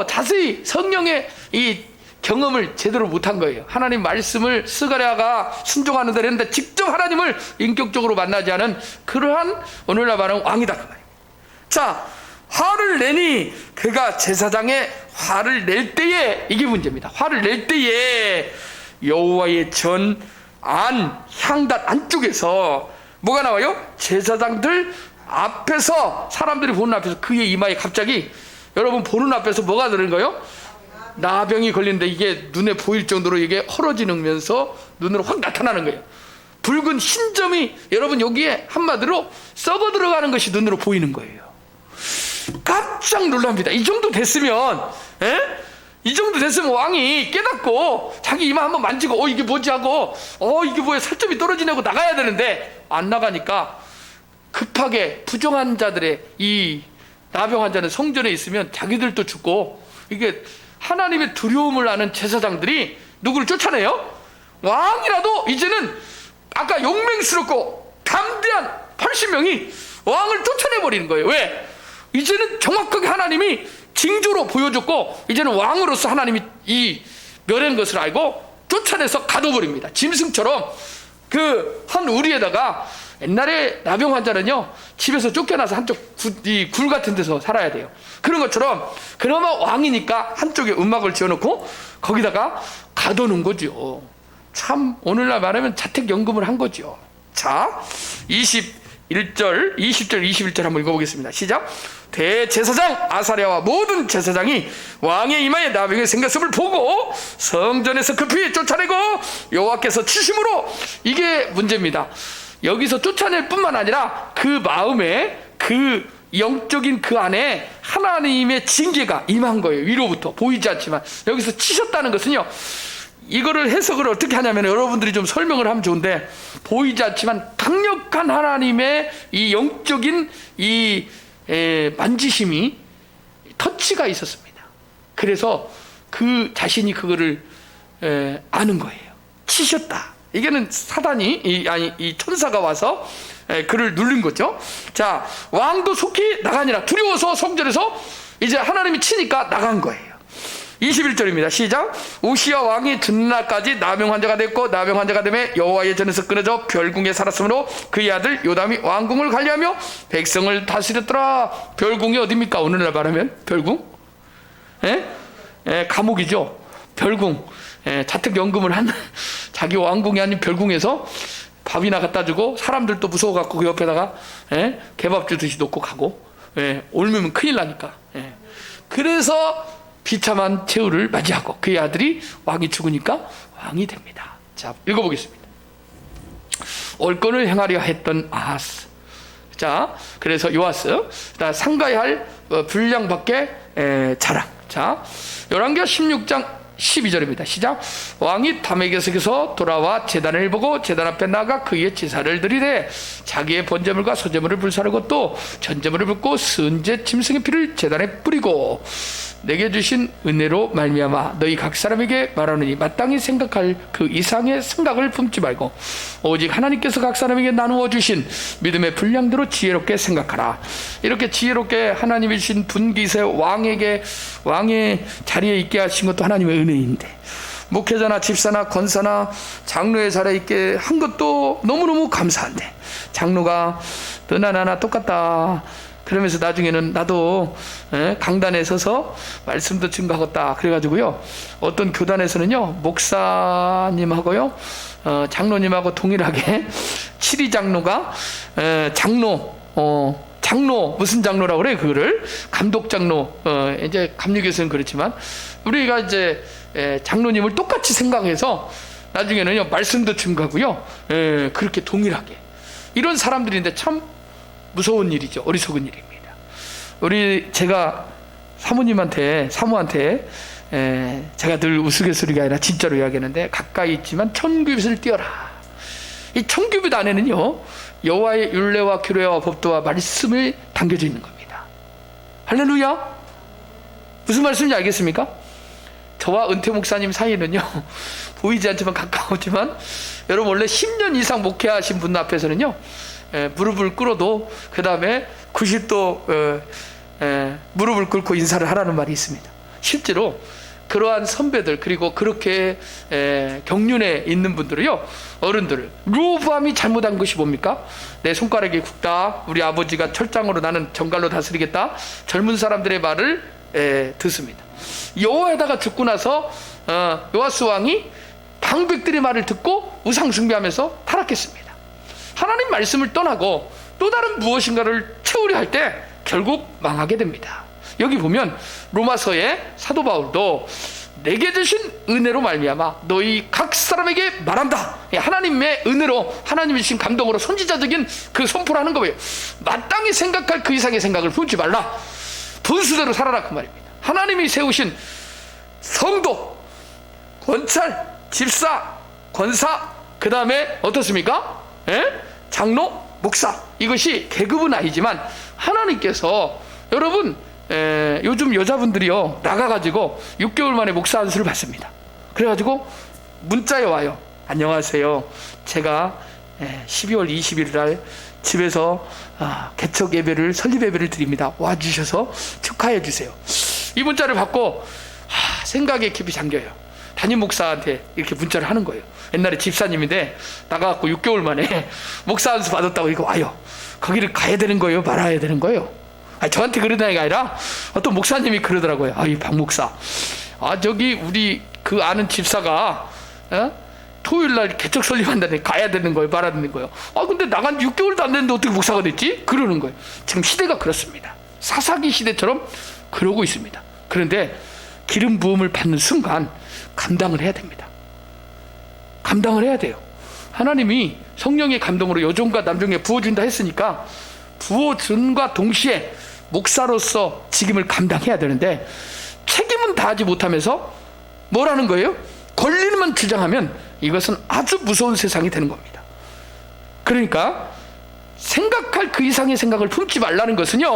자세히 성령의 이 경험을 제대로 못한 거예요. 하나님 말씀을 스가랴가 순종하는 대로 했는데 직접 하나님을 인격적으로 만나지 않은 그러한 오늘날 말하는 왕이다 그 말이에요. 자, 화를 내니 그가 제사장의 화를 낼 때에, 이게 문제입니다. 화를 낼 때에 여호와의 전 안 향단 안쪽에서 뭐가 나와요? 제사장들 앞에서, 사람들이 보는 앞에서 그의 이마에 갑자기, 여러분 보는 앞에서 뭐가 들은 거예요? 나병이 걸리는데 이게 눈에 보일 정도로 이게 헐어지면서 눈으로 확 나타나는 거예요. 붉은 흰 점이 여러분 여기에 한마디로 썩어 들어가는 것이 눈으로 보이는 거예요. 깜짝 놀랍니다. 이 정도 됐으면, 이 정도 됐으면 왕이 깨닫고 자기 이마 한번 만지고 이게 뭐지 하고 이게 뭐야 살점이 떨어지냐고 나가야 되는데 안 나가니까 급하게 부정한 자들의 이 나병 환자는 성전에 있으면 자기들도 죽고, 이게 하나님의 두려움을 아는 제사장들이 누구를 쫓아내요? 왕이라도 이제는 아까 용맹스럽고 담대한 80명이 왕을 쫓아내버리는 거예요. 왜? 이제는 정확하게 하나님이 징조로 보여줬고 이제는 왕으로서 하나님이 이 멸한 것을 알고 쫓아내서 가둬버립니다. 짐승처럼 그 한 우리에다가, 옛날에 나병 환자는요 집에서 쫓겨나서 한쪽 굴 같은 데서 살아야 돼요. 그런 것처럼 그나마 왕이니까 한쪽에 음막을 지어놓고 거기다가 가둬놓은 거죠. 참 오늘날 말하면 자택연금을 한 거죠. 자, 21절 20절 21절 한번 읽어보겠습니다. 시작. 대제사장 아사랴와 모든 제사장이 왕의 이마에 나병이 생겼음을 보고 성전에서 급히 쫓아내고 여호와께서 치심으로, 이게 문제입니다. 여기서 쫓아낼 뿐만 아니라 그 마음에, 그 영적인 그 안에 하나님의 징계가 임한 거예요. 위로부터 보이지 않지만. 여기서 치셨다는 것은요, 이거를 해석을 어떻게 하냐면, 여러분들이 좀 설명을 하면 좋은데, 보이지 않지만 강력한 하나님의 이 영적인 이 만지심이, 터치가 있었습니다. 그래서 그 자신이 그거를 아는 거예요. 치셨다. 이게는 사단이 이 천사가 와서 그를 누른 거죠. 자, 왕도 속히 나가니라. 두려워서 성전에서 이제 하나님이 치니까 나간 거예요. 21절입니다. 시작. 우시야 왕이 듣날까지 나병 환자가 됐고, 나병 환자가 되매 여호와의 전에서 끊어져 별궁에 살았으므로 그의 아들 요담이 왕궁을 관리하며 백성을 다스렸더라. 별궁이 어디입니까? 오늘날 말하면 별궁? 감옥이죠. 별궁. 자택연금을 한 자기 왕궁이 아닌 별궁에서 밥이나 갖다 주고, 사람들도 무서워갖고 그 옆에다가 개밥 주듯이 놓고 가고, 옮으면 큰일 나니까. 그래서 비참한 최후를 맞이하고 그의 아들이 왕이 죽으니까 왕이 됩니다. 자, 읽어보겠습니다. 옳건을 행하려 했던 아하스. 자, 그래서 요아스, 상가야 할 분량밖에 자랑. 자, 열왕기하 16장 12절입니다. 시작. 왕이 다메섹에서 돌아와 제단을 보고 제단 앞에 나가 그의 제사를 드리되 자기의 번제물과 소제물을 불사르고 또 전제물을 붓고 순제 짐승의 피를 제단에 뿌리고 내게 주신 은혜로 말미암아 너희 각 사람에게 말하느니 마땅히 생각할 그 이상의 생각을 품지 말고 오직 하나님께서 각 사람에게 나누어 주신 믿음의 분량대로 지혜롭게 생각하라. 이렇게 지혜롭게 하나님이 주신 분기세 왕에게, 왕의 자리에 있게 하신 것도 하나님의 은혜인데, 목회자나 집사나 권사나 장로의 자리에 있게 한 것도 너무너무 감사한데, 장로가 너나 나나 똑같다, 그러면서 나중에는 나도 강단에 서서 말씀도 증거하겠다 그래가지고요, 어떤 교단에서는요 목사님하고요 장로님하고 동일하게 칠이 장로가 장로 무슨 장로라고 그래, 그거를 감독 장로, 이제 감리교에서는 그렇지만 우리가 이제 장로님을 똑같이 생각해서 나중에는요 말씀도 증거하고요, 그렇게 동일하게 이런 사람들인데 참 무서운 일이죠. 어리석은 일입니다. 제가 사모한테 제가 늘 우스갯소리가 아니라 진짜로 이야기하는데, 가까이 있지만 천규빗을 띄어라. 이 천규빗 안에는요 여호와의 율례와 규례와 법도와 말씀이 담겨져 있는 겁니다. 할렐루야. 무슨 말씀인지 알겠습니까? 저와 은퇴 목사님 사이는요 보이지 않지만 가까웠지만, 여러분 원래 10년 이상 목회하신 분 앞에서는요 무릎을 꿇어도 그 다음에 90도 무릎을 꿇고 인사를 하라는 말이 있습니다. 실제로 그러한 선배들, 그리고 그렇게 경륜에 있는 분들을요, 어른들을, 로보암이 잘못한 것이 뭡니까? 내 손가락이 굵다, 우리 아버지가 철장으로 나는 정갈로 다스리겠다, 젊은 사람들의 말을 듣습니다. 여호와에다가 죽고 나서 요아스 왕이 방백들의 말을 듣고 우상 숭배하면서 타락했습니다. 하나님 말씀을 떠나고 또 다른 무엇인가를 채우려 할 때 결국 망하게 됩니다. 여기 보면 로마서의 사도 바울도 내게 주신 은혜로 말미암아 너희 각 사람에게 말한다. 하나님의 은혜로, 하나님이 주신 감동으로 선지자적인 그 선포를 하는 거예요. 마땅히 생각할 그 이상의 생각을 품지 말라. 분수대로 살아라, 그 말입니다. 하나님이 세우신 성도, 권찰, 집사, 권사, 그 다음에 어떻습니까? 장로, 목사, 이것이 계급은 아니지만 하나님께서, 여러분 요즘 여자분들이요 나가가지고 6개월 만에 목사 안수를 받습니다. 그래가지고 문자에 와요. 안녕하세요, 제가 12월 20일 날 집에서 개척 예배를, 설립 예배를 드립니다. 와주셔서 축하해 주세요. 이 문자를 받고 생각에 깊이 잠겨요. 담임 목사한테 이렇게 문자를 하는 거예요. 옛날에 집사님인데 나가갖고 6개월 만에 목사 안수 받았다고 이거 와요. 거기를 가야 되는 거예요, 말아야 되는 거예요? 저한테 그러는 게 아니라 어떤 목사님이 그러더라고요. 이 박 목사, 저기 우리 그 아는 집사가 토요일날 개척 설립한다니 가야 되는 거예요, 말아야 되는 거예요? 근데 나간 6개월도 안 됐는데 어떻게 목사가 됐지? 그러는 거예요. 지금 시대가 그렇습니다. 사사기 시대처럼 그러고 있습니다. 그런데 기름 부음을 받는 순간 감당을 해야 됩니다. 감당을 해야 돼요. 하나님이 성령의 감동으로 여종과 남종에 부어준다 했으니까 부어준과 동시에 목사로서 직임을 감당해야 되는데, 책임은 다하지 못하면서 뭐라는 거예요? 권리만 주장하면 이것은 아주 무서운 세상이 되는 겁니다. 그러니까 생각할 그 이상의 생각을 품지 말라는 것은요,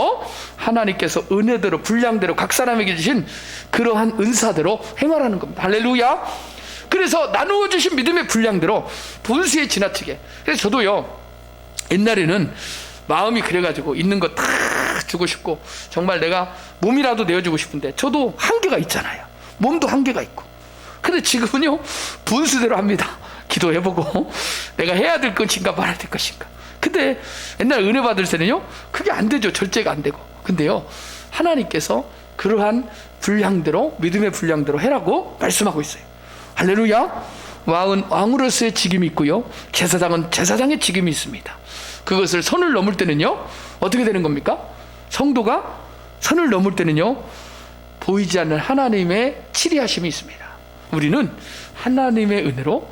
하나님께서 은혜대로 분량대로 각 사람에게 주신 그러한 은사대로 행하라는 겁니다. 할렐루야. 그래서 나누어 주신 믿음의 분량대로 본수에 지나치게. 그래서 저도요 옛날에는 마음이 그래가지고 있는 거 다 주고 싶고, 정말 내가 몸이라도 내어주고 싶은데, 저도 한계가 있잖아요. 몸도 한계가 있고. 근데 지금은요 분수대로 합니다. 기도해보고 내가 해야 될 것인가 말아야 될 것인가. 근데 옛날 은혜 받을 때는요 그게 안 되죠. 절제가 안 되고. 근데요 하나님께서 그러한 분량대로, 믿음의 분량대로 해라고 말씀하고 있어요. 할렐루야. 왕은 왕으로서의 직임이 있고요, 제사장은 제사장의 직임이 있습니다. 그것을 선을 넘을 때는요 어떻게 되는 겁니까? 성도가 선을 넘을 때는요 보이지 않는 하나님의 치리하심이 있습니다. 우리는 하나님의 은혜로,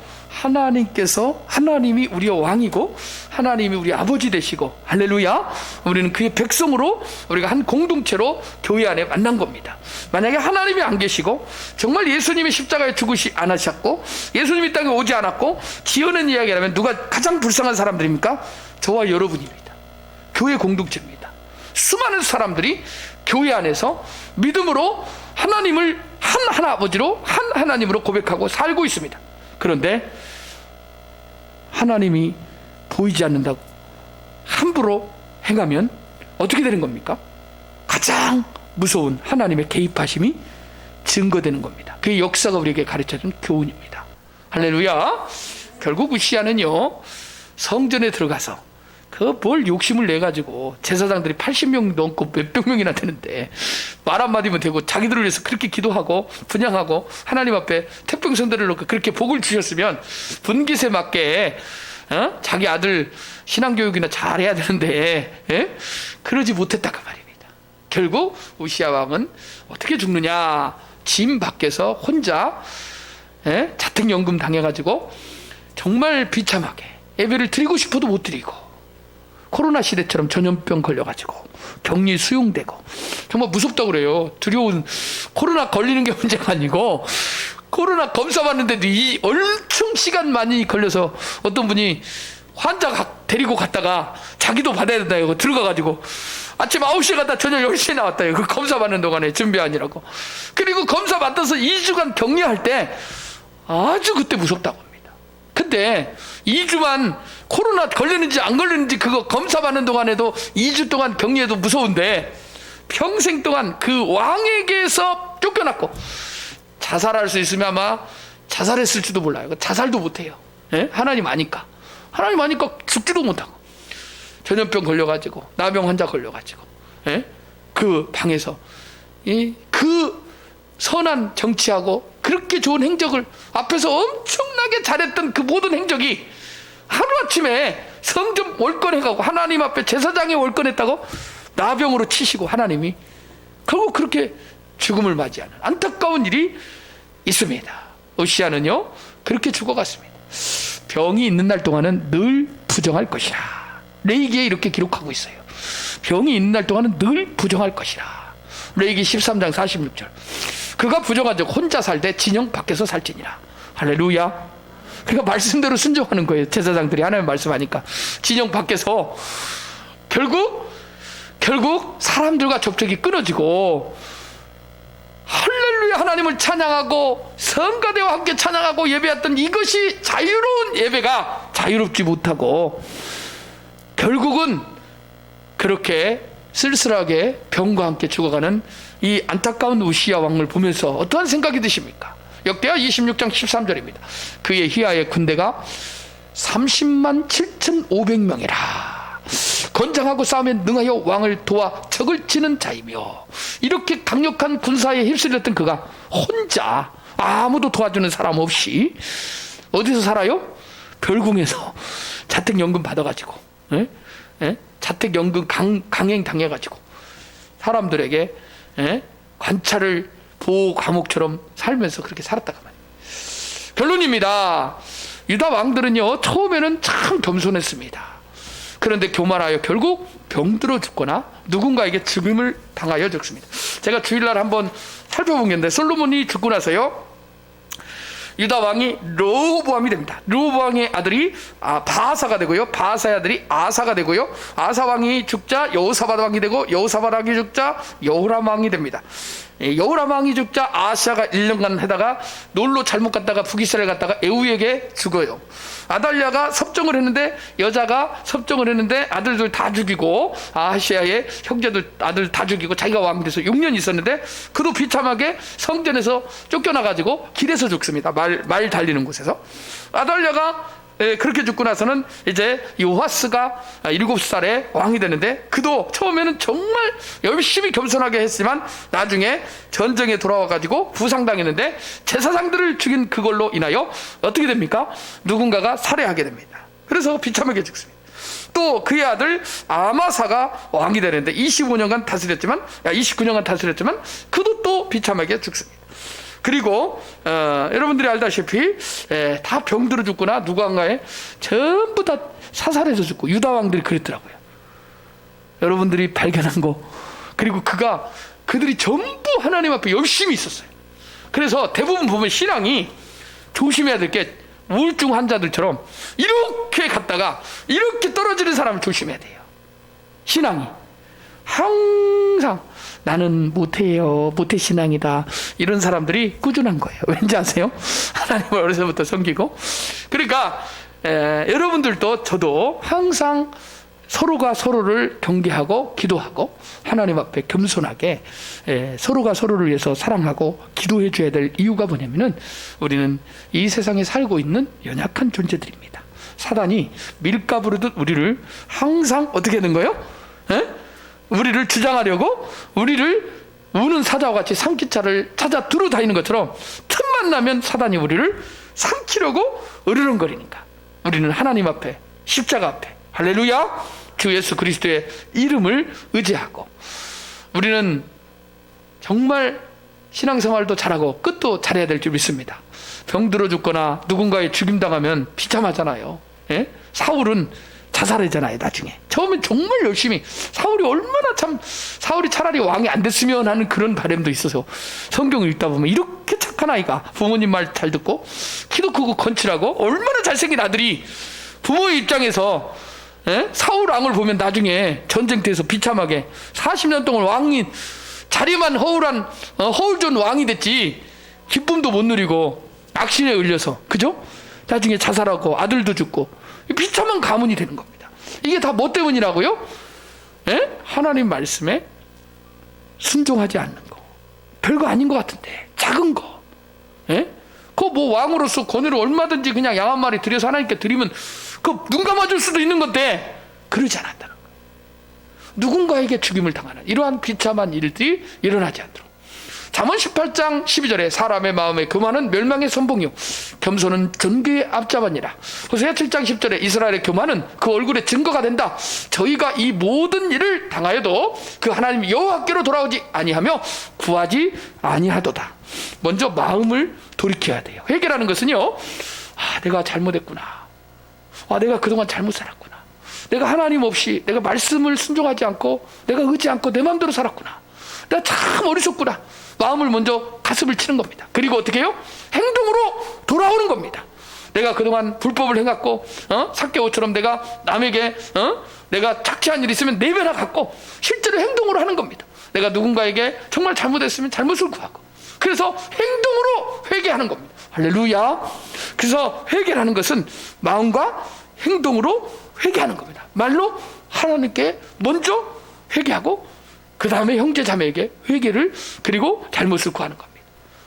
하나님이 우리의 왕이고 하나님이 우리 아버지 되시고, 할렐루야, 우리는 그의 백성으로, 우리가 한 공동체로 교회 안에 만난 겁니다. 만약에 하나님이 안 계시고 정말 예수님이 십자가에 죽으시 안 하셨고 예수님이 땅에 오지 않았고, 지어낸 이야기라면 누가 가장 불쌍한 사람들입니까? 저와 여러분입니다. 교회 공동체입니다. 수많은 사람들이 교회 안에서 믿음으로 하나님을 한 하나아버지로, 한 하나님으로 고백하고 살고 있습니다. 그런데 하나님이 보이지 않는다고 함부로 행하면 어떻게 되는 겁니까? 가장 무서운 하나님의 개입하심이 증거되는 겁니다. 그의 역사가 우리에게 가르쳐준 교훈입니다. 할렐루야. 결국 우시아는요 성전에 들어가서 그 뭘 욕심을 내가지고 제사장들이 80명 넘고 몇백 명이나 되는데 말 한마디면 되고 자기들을 위해서 그렇게 기도하고 분양하고 하나님 앞에 태평성대를 놓고 그렇게 복을 주셨으면 분깃에 맞게 자기 아들 신앙교육이나 잘해야 되는데 그러지 못했다고 말입니다. 결국 우시야 왕은 어떻게 죽느냐, 짐 밖에서 혼자 자택연금 당해가지고 정말 비참하게 예배를 드리고 싶어도 못 드리고 코로나 시대처럼 전염병 걸려가지고 격리 수용되고 정말 무섭다고 그래요. 두려운 코로나 걸리는 게 문제가 아니고 코로나 검사 받는데도 이 엄청 시간 많이 걸려서 어떤 분이 환자 데리고 갔다가 자기도 받아야 된다 이거 들어가가지고 아침 9시에 갔다 저녁 10시에 나왔다 그 검사 받는 동안에 준비하느라고. 그리고 검사 받아서 2주간 격리할 때 아주 그때 무섭다고 합니다. 근데 2주만 코로나 걸렸는지 안 걸렸는지 그거 검사 받는 동안에도 2주 동안 격리해도 무서운데 평생 동안 그 왕에게서 쫓겨났고 자살할 수 있으면 아마 자살했을지도 몰라요. 자살도 못해요. 하나님 아니까. 하나님 아니까 죽지도 못하고 전염병 걸려가지고 나병 환자 걸려가지고 그 방에서 그 선한 정치하고 그렇게 좋은 행적을 앞에서 엄청나게 잘했던 그 모든 행적이 하루아침에 성전 월권해가고 하나님 앞에 제사장에 월권했다고 나병으로 치시고 하나님이 결국 그렇게 죽음을 맞이하는 안타까운 일이 있습니다. 우시야는요 그렇게 죽어갔습니다. 병이 있는 날 동안은 늘 부정할 것이라. 레위기에 이렇게 기록하고 있어요. 병이 있는 날 동안은 늘 부정할 것이라. 레위기 13장 46절. 그가 부정한 적 혼자 살되 진영 밖에서 살지니라. 할렐루야. 그러니까 말씀대로 순종하는 거예요. 제사장들이 하나님 말씀하니까 진영 밖에서 결국 사람들과 접촉이 끊어지고 할렐루야 하나님을 찬양하고 성가대와 함께 찬양하고 예배했던 이것이 자유로운 예배가 자유롭지 못하고 결국은 그렇게 쓸쓸하게 병과 함께 죽어가는 이 안타까운 우시야 왕을 보면서 어떠한 생각이 드십니까? 역대하 26장 13절입니다. 그의 희하의 군대가 30만 7,500명이라. 건장하고 싸움에 능하여 왕을 도와 적을 치는 자이며 이렇게 강력한 군사에 휩쓸렸던 그가 혼자 아무도 도와주는 사람 없이 어디서 살아요? 별궁에서 자택연금 받아가지고 자택연금 강행 당해가지고 사람들에게 관찰을 보호 감옥처럼 살면서 그렇게 살았다가 말이에요. 결론입니다. 유다 왕들은요 처음에는 참 겸손했습니다. 그런데 교만하여 결국 병들어 죽거나 누군가에게 죽임을 당하여 죽습니다. 제가 주일날 한번 살펴본 게 있는데 솔로몬이 죽고 나서요 유다 왕이 르호보암이 됩니다. 르호보암의 아들이 바하사가 되고요, 바하사의 아들이 아사가 되고요, 아사 왕이 죽자 여호사밧 왕이 되고 여호사밧 왕이 죽자 여호람 왕이 됩니다. 여호람 왕이 죽자 아시아가 1년간 하다가 놀러 잘못 갔다가 북이스라엘 갔다가 에우에게 죽어요. 아달랴가 섭정을 했는데 여자가 섭정을 했는데 아들들 다 죽이고 아시아의 형제들 아들 다 죽이고 자기가 왕이 돼서 6년 있었는데 그도 비참하게 성전에서 쫓겨나가지고 길에서 죽습니다. 말 달리는 곳에서. 아달랴가 그렇게 죽고 나서는 이제 요하스가 7살에 왕이 되는데 그도 처음에는 정말 열심히 겸손하게 했지만 나중에 전쟁에 돌아와가지고 부상당했는데 제사장들을 죽인 그걸로 인하여 어떻게 됩니까? 누군가가 살해하게 됩니다. 그래서 비참하게 죽습니다. 또 그의 아들 아마사가 왕이 되는데 29년간 다스렸지만 그도 또 비참하게 죽습니다. 그리고 여러분들이 알다시피 다 병들어 죽거나 누군가에 전부 다 사살해서 죽고 유다 왕들이 그랬더라고요. 여러분들이 발견한 거. 그리고 그들이 전부 하나님 앞에 열심히 있었어요. 그래서 대부분 보면 신앙이 조심해야 될 게 우울증 환자들처럼 이렇게 갔다가 이렇게 떨어지는 사람을 조심해야 돼요. 신앙이 항상 나는 모태신앙이다 이런 사람들이 꾸준한 거예요. 왠지 아세요? 하나님을 어려서부터 섬기고. 그러니까 여러분들도 저도 항상 서로가 서로를 경계하고 기도하고 하나님 앞에 겸손하게 서로가 서로를 위해서 사랑하고 기도해 줘야 될 이유가 뭐냐면은 우리는 이 세상에 살고 있는 연약한 존재들입니다. 사단이 밀가부르듯 우리를 항상 어떻게 하는 거예요? 우리를 주장하려고 우리를 우는 사자와 같이 삼키차를 찾아 두루다니는 것처럼 틈만 나면 사단이 우리를 삼키려고 으르렁거리니까 우리는 하나님 앞에 십자가 앞에 할렐루야 주 예수 그리스도의 이름을 의지하고 우리는 정말 신앙생활도 잘하고 끝도 잘해야 될 줄 믿습니다. 병들어 죽거나 누군가에 죽임당하면 비참하잖아요. 사울은 자살하잖아요. 나중에 처음엔 정말 열심히 사울이 차라리 왕이 안 됐으면 하는 그런 바람도 있어서 성경을 읽다 보면 이렇게 착한 아이가 부모님 말 잘 듣고 키도 크고 건칠하고 얼마나 잘생긴 아들이 부모의 입장에서 사울 왕을 보면 나중에 전쟁터에서 비참하게 40년 동안 왕이 자리만 허울전 왕이 됐지 기쁨도 못 누리고 악신에 을려서 그죠? 나중에 자살하고 아들도 죽고 비참한 가문이 되는 겁니다. 이게 다 뭐 때문이라고요? 하나님 말씀에 순종하지 않는 거. 별거 아닌 것 같은데 작은 거. 그거 뭐 왕으로서 권위를 얼마든지 그냥 양 한 마리 들여서 하나님께 드리면 그 눈 감아줄 수도 있는 건데 그러지 않았다는 거예요. 누군가에게 죽임을 당하는 이러한 비참한 일들이 일어나지 않도록. 잠언 18장 12절에 사람의 마음에 교만은 멸망의 선봉이요 겸손은 존귀의 앞잡아니라. 호세아 7장 10절에 이스라엘의 교만은 그 얼굴에 증거가 된다. 저희가 이 모든 일을 당하여도 그 하나님 여호와께로 돌아오지 아니하며 구하지 아니하도다. 먼저 마음을 돌이켜야 돼요. 회개라는 것은요, 내가 잘못했구나. 내가 그동안 잘못 살았구나. 내가 하나님 없이 내가 말씀을 순종하지 않고 내가 의지 않고 내 마음대로 살았구나. 내가 참 어리석구나. 마음을 먼저 가슴을 치는 겁니다. 그리고 어떻게 해요? 행동으로 돌아오는 겁니다. 내가 그동안 불법을 행했고 삭개오처럼 내가 남에게 내가 착취한 일이 있으면 내면화 갖고 실제로 행동으로 하는 겁니다. 내가 누군가에게 정말 잘못했으면 잘못을 구하고 그래서 행동으로 회개하는 겁니다. 할렐루야. 그래서 회개라는 것은 마음과 행동으로 회개하는 겁니다. 말로 하나님께 먼저 회개하고 그 다음에 형제 자매에게 회개를 그리고 잘못을 구하는 겁니다.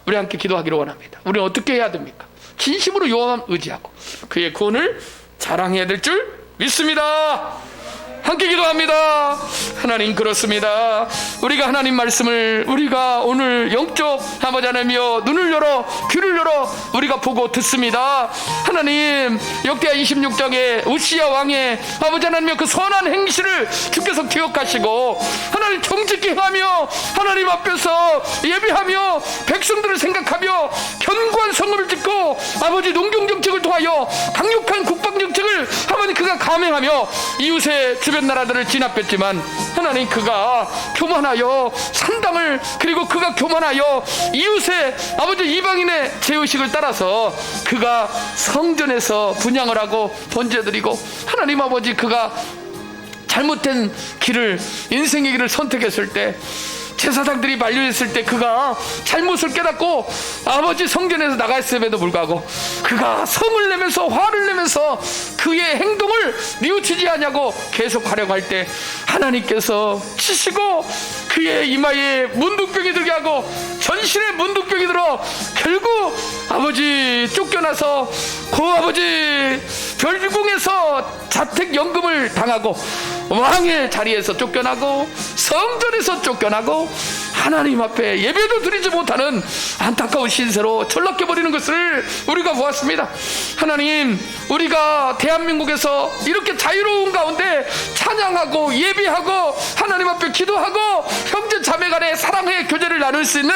우리 함께 기도하기를 원합니다. 우리는 어떻게 해야 됩니까? 진심으로 여호와만 의지하고 그의 구원을 자랑해야 될 줄 믿습니다. 함께 기도합니다. 하나님 그렇습니다. 우리가 하나님 말씀을 우리가 오늘 영적 아버지 하나님이여 눈을 열어 귀를 열어 우리가 보고 듣습니다. 하나님 역대하 26장에 우시야 왕의 아버지 하나님이여 그 선한 행실을 주께서 기억하시고 하나님 정직히 행하며 하나님 앞에서 예배하며 백성들을 생각하며 견고한 성읍을 짓고 아버지 농경정책을 통하여 강력한 국방정책을 하나님 그가 감행하며 이웃의 주변 나라들을 진압했지만 하나님 그가 교만하여 산당을 그리고 그가 교만하여 이웃의 아버지 이방인의 제의식을 따라서 그가 성전에서 분향을 하고 번제드리고 하나님 아버지 그가 잘못된 길을 인생의 길을 선택했을 때 제사장들이 만류했을 때 그가 잘못을 깨닫고 아버지 성전에서 나갔음에도 불구하고 그가 성을 내면서 화를 내면서 그의 행동을 뉘우치지 않냐고 계속 하려고 할 때 하나님께서 치시고 그의 이마에 문둥병이 들게 하고 전신에 문둥병이 들어 결국 아버지 쫓겨나서 그 아버지 별궁에서 자택연금을 당하고 왕의 자리에서 쫓겨나고 성전에서 쫓겨나고 하나님 앞에 예배도 드리지 못하는 안타까운 신세로 전락해버리는 것을 우리가 보았습니다. 하나님 우리가 대한민국에서 이렇게 자유로운 가운데 찬양하고 예배하고 하나님 앞에 기도하고 형제 자매 간의 사랑의 교제를 나눌 수 있는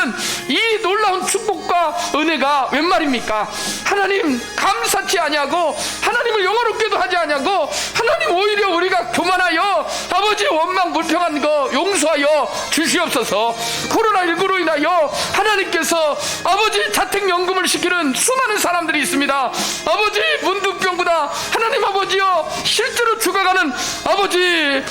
이 놀라운 축복과 은혜가 웬 말입니까? 하나님 감사치 아니하고 하나님을 영화롭게도 하지 아니하고 하나님 오히려 우리가 교만하여 아버지 원망 불평한 거 용서하여 주시옵소서. 코로나19로 인하여 하나님께서 아버지 자택연금을 시키는 수많은 사람들이 있습니다. 아버지 문둥병보다 하나님 아버지여 실제로 죽어가는 아버지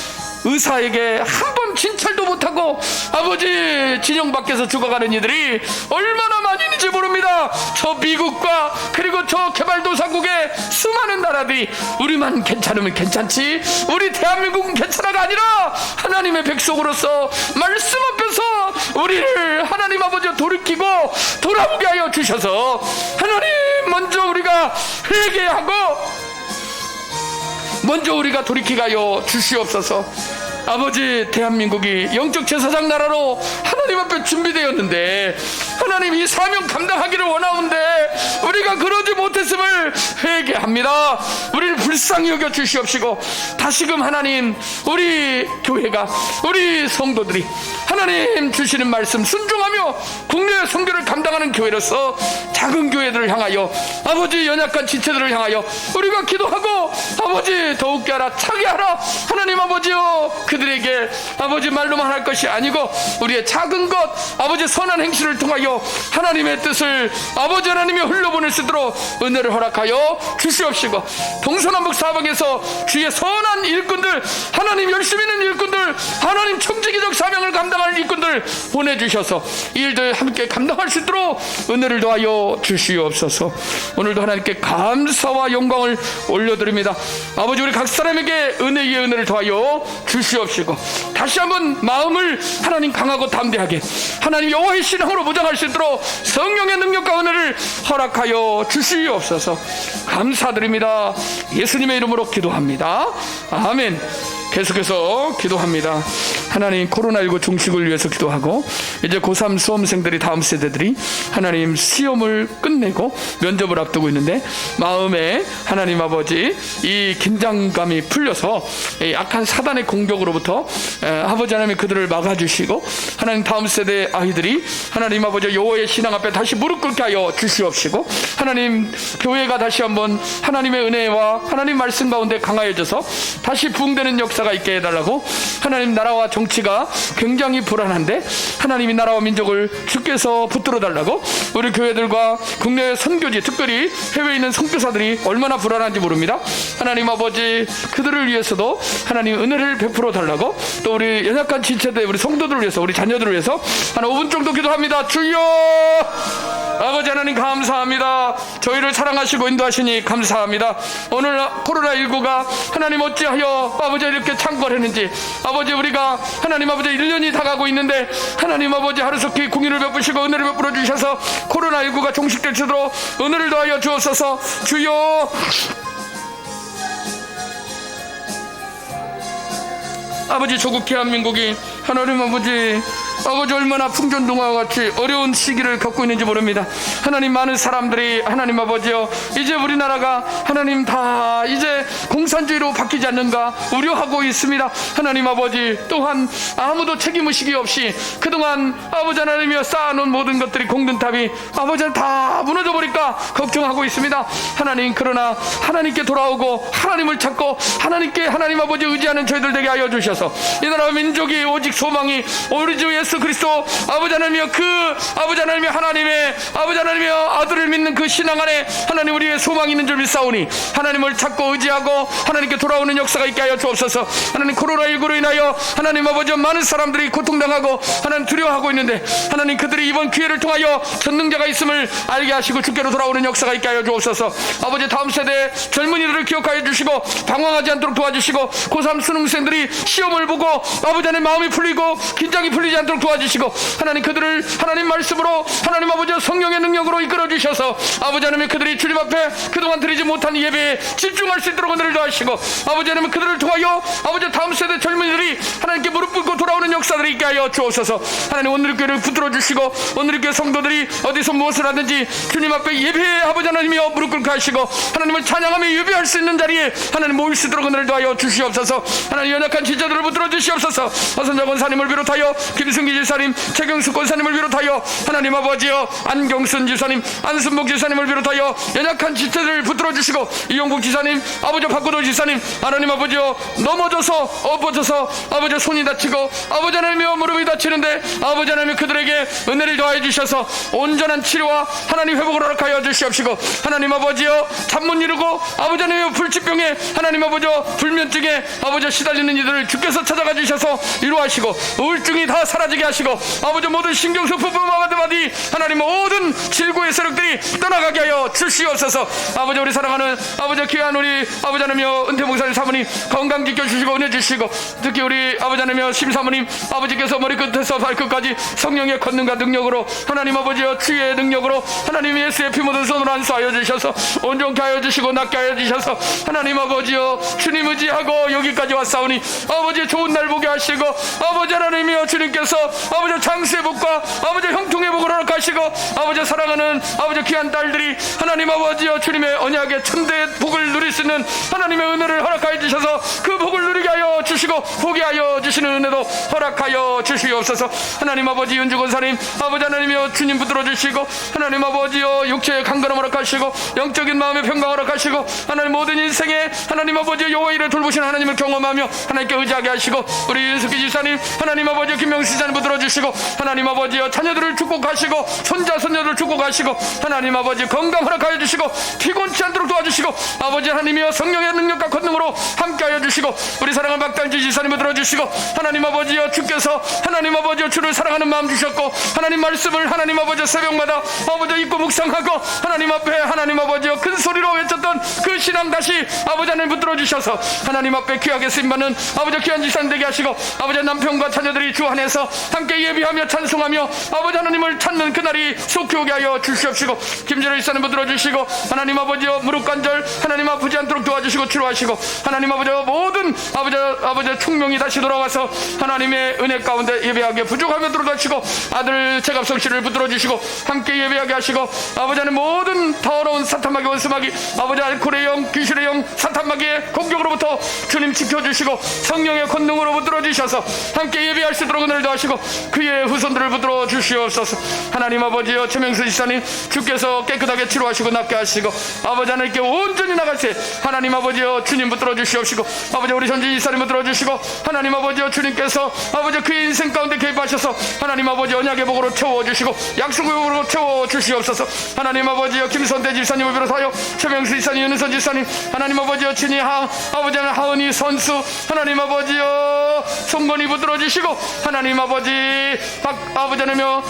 의사에게 한 번 진찰도 못하고 아버지 진영 밖에서 죽어가는 이들이 얼마나 많이 있는지 모릅니다. 저 미국과 그리고 저 개발도상국의 수많은 나라들이 우리만 괜찮으면 괜찮지 우리 대한민국은 괜찮아가 아니라 하나님의 백성으로서 말씀 앞에서 우리를 하나님 아버지와 돌이키고 돌아보게 하여 주셔서 하나님 먼저 우리가 회개하고 먼저 우리가 돌이키게 하여 주시옵소서. 아버지, 대한민국이 영적 제사장 나라로 하나님 앞에 준비되었는데 하나님 이 사명 감당하기를 원하는데 우리가 그러지 못했음을 회개합니다. 우리를 불쌍히 여겨 주시옵시고 다시금 하나님 우리 교회가, 우리 성도들이 하나님 주시는 말씀 순종하며 국내 선교를 감당하는 교회로서 작은 교회들을 향하여, 아버지 연약한 지체들을 향하여 우리가 기도하고 아버지 더욱게 하라, 차게 하라. 하나님 아버지여, 그들에게 아버지 말로만 할 것이 아니고 우리의 작은 것, 아버지 선한 행실을 통하여 하나님의 뜻을 아버지 하나님이 흘려보낼 수 있도록 은혜를 허락하여 주시옵시고, 동서남북 사방에서 주의 선한 일꾼들, 하나님 열심히 있는 일꾼들, 하나님 청지기적 사명을 감당할 일꾼들 보내주셔서 이 일들 함께 감당할 수 있도록 은혜를 더하여 주시옵소서. 오늘도 하나님께 감사와 영광을 올려드립니다. 아버지, 우리 각 사람에게 은혜 위에 은혜를 더하여 주시옵시고 다시 한번 마음을 하나님 강하고 담대하게 하나님 여호와의 신앙으로 무장할 수 있도록 성령의 능력과 은혜를 허락하여 주시옵소서. 감사드립니다. 예수님의 이름으로 기도합니다. 아멘. 계속해서 기도합니다. 하나님, 코로나19 종식을 위해서 기도하고 이제 고3 수험생들이, 다음 세대들이 하나님 시험을 끝내고 면접을 앞두고 있는데 마음에 하나님 아버지 이 긴장감이 풀려서 악한 사단의 공격으로부터 아버지 하나님 그들을 막아주시고 하나님 다음 세대 아이들이 하나님 아버지 여호와의 신앙 앞에 다시 무릎 꿇게 하여 주시옵시고 하나님 교회가 다시 한번 하나님의 은혜와 하나님 말씀 가운데 강하여져서 다시 부흥되는 역사가 있게 해달라고, 하나님 나라와 정치가 굉장히 불안한데 하나님이 나라와 민족을 주께서 붙들어 달라고, 우리 교회들과 국내 선교지 특별히 해외에 있는 선교사들이 얼마나 불안한지 모릅니다. 하나님 아버지 그들을 위해서도 하나님 은혜를 베풀어 달라고, 또 우리 연약한 지체들, 우리 성도들을 위해서, 우리 자녀들을 위해서 한 5분 정도 기도합니다. 주여 아버지 하나님 감사합니다. 저희를 사랑하시고 인도하시니 감사합니다. 오늘 코로나19가 하나님 어찌하여 아버지 이렇게 창궐했는지, 아버지 우리가 하나님 아버지 1년이 다가고 있는데 하나님 아버지 하루속히 공의를 베푸시고 은혜를 베풀어 주셔서 코로나19가 종식될 수 있도록 은혜를 더하여 주옵소서. 주여 아버지, 조국 대한민국이 하나님 아버지 얼마나 풍전등화와 같이 어려운 시기를 겪고 있는지 모릅니다. 하나님, 많은 사람들이 하나님 아버지여 이제 우리나라가 하나님 다 이제 공산주의로 바뀌지 않는가 우려하고 있습니다. 하나님 아버지, 또한 아무도 책임의식이 없이 그동안 아버지 하나님이여 쌓아놓은 모든 것들이 공든탑이 아버지 다 무너져 버릴까 걱정하고 있습니다. 하나님, 그러나 하나님께 돌아오고 하나님을 찾고 하나님께 하나님 아버지 의지하는 저희들 되게 하여 주셔서 이 나라 민족이 오직 소망이 우리 주 예수 그리스도 아버지 하나님이여, 그 아버지 하나님의 하나님의 아버지 하나님이여 아들을 믿는 그 신앙 안에 하나님 우리의 소망이 있는 줄 믿사오니 하나님을 찾고 의지하고 하나님께 돌아오는 역사가 있게 하여 주옵소서. 하나님, 코로나19로 인하여 하나님 아버지 많은 사람들이 고통당하고 하나님 두려워하고 있는데 하나님 그들이 이번 기회를 통하여 전능자가 있음을 알게 하시고 주께로 돌아오는 역사가 있게 하여 주옵소서. 아버지, 다음 세대 젊은이들을 기억하여 주시고 방황하지 않도록 도와주시고 고3 수능생들이 시험을 보고 아버지 하나님 마음이 풀리고 긴장이 풀리지 않도록 도와주시고 하나님 그들을 하나님 말씀으로 하나님 아버지 성령의 능력으로 이끌어 주셔서 아버지 하나님 그들이 주님 앞에 그동안 드리지 못한 예배에 집중할 수 있도록 은혜를 더하시고 아버지 하나님 그들을 통하여 아버지 다음 세대 젊은이들이 하나님께 무릎 꿇고 돌아오는 역사들이 있게 하여 주옵소서. 하나님, 오늘 교회를 붙들어 주시고 오늘 교회 성도들이 어디서 무엇을 하든지 주님 앞에 예배에 아버지 하나님이여 무릎 꿇게 하시고 하나님을 찬양하며 예배할 수 있는 자리에 하나님 모일 수 있도록 은혜를 더하여 주시옵소서. 하나님, 연약한 지체들을 붙들어 주시옵소서. 어선자 권사님을 비롯하여 김승기 지사님, 최경수 권사님을 비롯하여 하나님 아버지여 안경순 지사님, 안순복 지사님을 비롯하여 연약한 지체들을 붙들어 주시고 이용국 지사님, 아버지 박구도 지사님, 하나님 아버지여 넘어져서 엎어져서 아버지 손이 다치고 아버지 하나님이여 무릎이 다치는데 아버지 하나님 그들에게 은혜를 더하여 주셔서 온전한 치료와 하나님 회복을 허락하여 주시옵시고 하나님 아버지여 잠 못 이루고 아버지 하나님이여 불치병에 하나님 아버지여 불면증에 아버지 시달리는 이들을 주께서 찾아가 주셔서 이루하시고 우울증이 다 사라지게 하시고 아버지 모든 신경소품 마바디 하나님 모든 질고의 세력들이 떠나가게 하여 주시옵소서. 아버지, 우리 사랑하는 아버지 귀한 우리 아버지 하나님이여 은퇴 목사님 사모님 건강 지켜주시고 은혜 주시고 특히 우리 아버지 하나님이여 심사모님 아버지께서 머리끝에서 발끝까지 성령의 권능과 능력으로 하나님 아버지여 주의 능력으로 하나님 예수의 피 묻은 손으로 안수하여 주셔서 온전케 하여 주시고 낫게 하여 주셔서 하나님 아버지여 주님 의지하고 여기까지 왔사오니 아버지 좋은 날 보게 하시고 아버지 하나님이여 주님께서 아버지 장수의 복과 아버지 형통의 복을 허락하시고 아버지 사랑하는 아버지 귀한 딸들이 하나님 아버지여 주님의 언약의 천대의 복을 누릴 수 있는 하나님의 은혜를 허락하여 주셔서 그 복을 누리게 하여 주시고 보게 하여 주시는 은혜도 허락하여 주시옵소서. 하나님 아버지 윤주권사님 아버지 하나님이여 주님 붙들어 주시고 하나님 아버지여 육체의 강건함 허락하시고 영적인 마음의 평강 허락하시고 하나님 모든 인생에 하나님 아버지 여호와 이레 돌보시는 하나님을 경험하며 하나님께 의지하게 하시고 우리 윤숙기 지사님 하나님 아버지 김명수 지사님 붙들어 주시고 하나님 아버지여 자녀들을 축복하시고 손자 손녀들 축복하시고 하나님 아버지 건강 허락하여 주시고 피곤치 않도록 도와주시고 아버지 하나님이여 성령의 능력과 권능으로 함께하여 주시고 우리 사랑하는 박단지 지사님 붙들어 주시고 하나님 아버지여 주께서 하나님 아버지여 주를 사랑하는 마음 주셨고 하나님 말씀을 하나님 아버지 새벽마다 아버지 읽고 묵상하고 하나님 앞에 하나님 아버지여 큰 소리로 외쳤던 그 신앙 다시 아버지 하나님 붙들어 주셔서 하나님 앞에 귀하게 쓰임받는 아버지 귀한 지사님 되게 하시고 아버지 남편과 자녀들이 주 안에서 함께 예비하며 찬송하며 아버지 하나님을 찾는 그날이 속히 오게 하여 주시옵시고 김진호 지사님 붙들어 주시고 하나님 아버지여 무릎 관절 하나님 아프지 않도록 도와주시고 치료하시고 하나님 아버지여 모든 아버지 충명이 다시 돌아와서 하나님의 은혜 가운데 예배하게 부족하며 들어가시고 아들 제갑성 씨를 붙들어 주시고 함께 예배하게 하시고 아버지 하나님 모든 더러운 사탄마귀 원수마귀 아버지 알코올의 영 귀신의 영 사탄마귀의 공격으로부터 주님 지켜주시고 성령의 권능으로 붙들어 주셔서 함께 예배할 수 있도록 은혜를 더하시고 그의 후손들을 붙들어 주시옵소서. 하나님 아버지여 최명수 지사님 주께서 깨끗하게 치료하시고 낫게 하시고 아버지 하나님께 온전히 나갈 때 하나님 아버지여 주님 붙들어 주시옵시고 아버지 우리 전진 지사님 붙들어 주시고 하나님 아버지여 주님께서 아버지 그의 인생 가운데 개입하셔서 하나님 아버지 언약의 복으로 채워주시고 약속의 복으로 채워주시옵소서. 하나님 아버지여 김선대 지사님을 비롯하여 최명수 지사님 윤은선 지사님 하나님 아버지여 친히 아버지 하은이 선수 하나님 아버지여 송건이 붙들어 주시고 하나님 아버지 아버지 하나며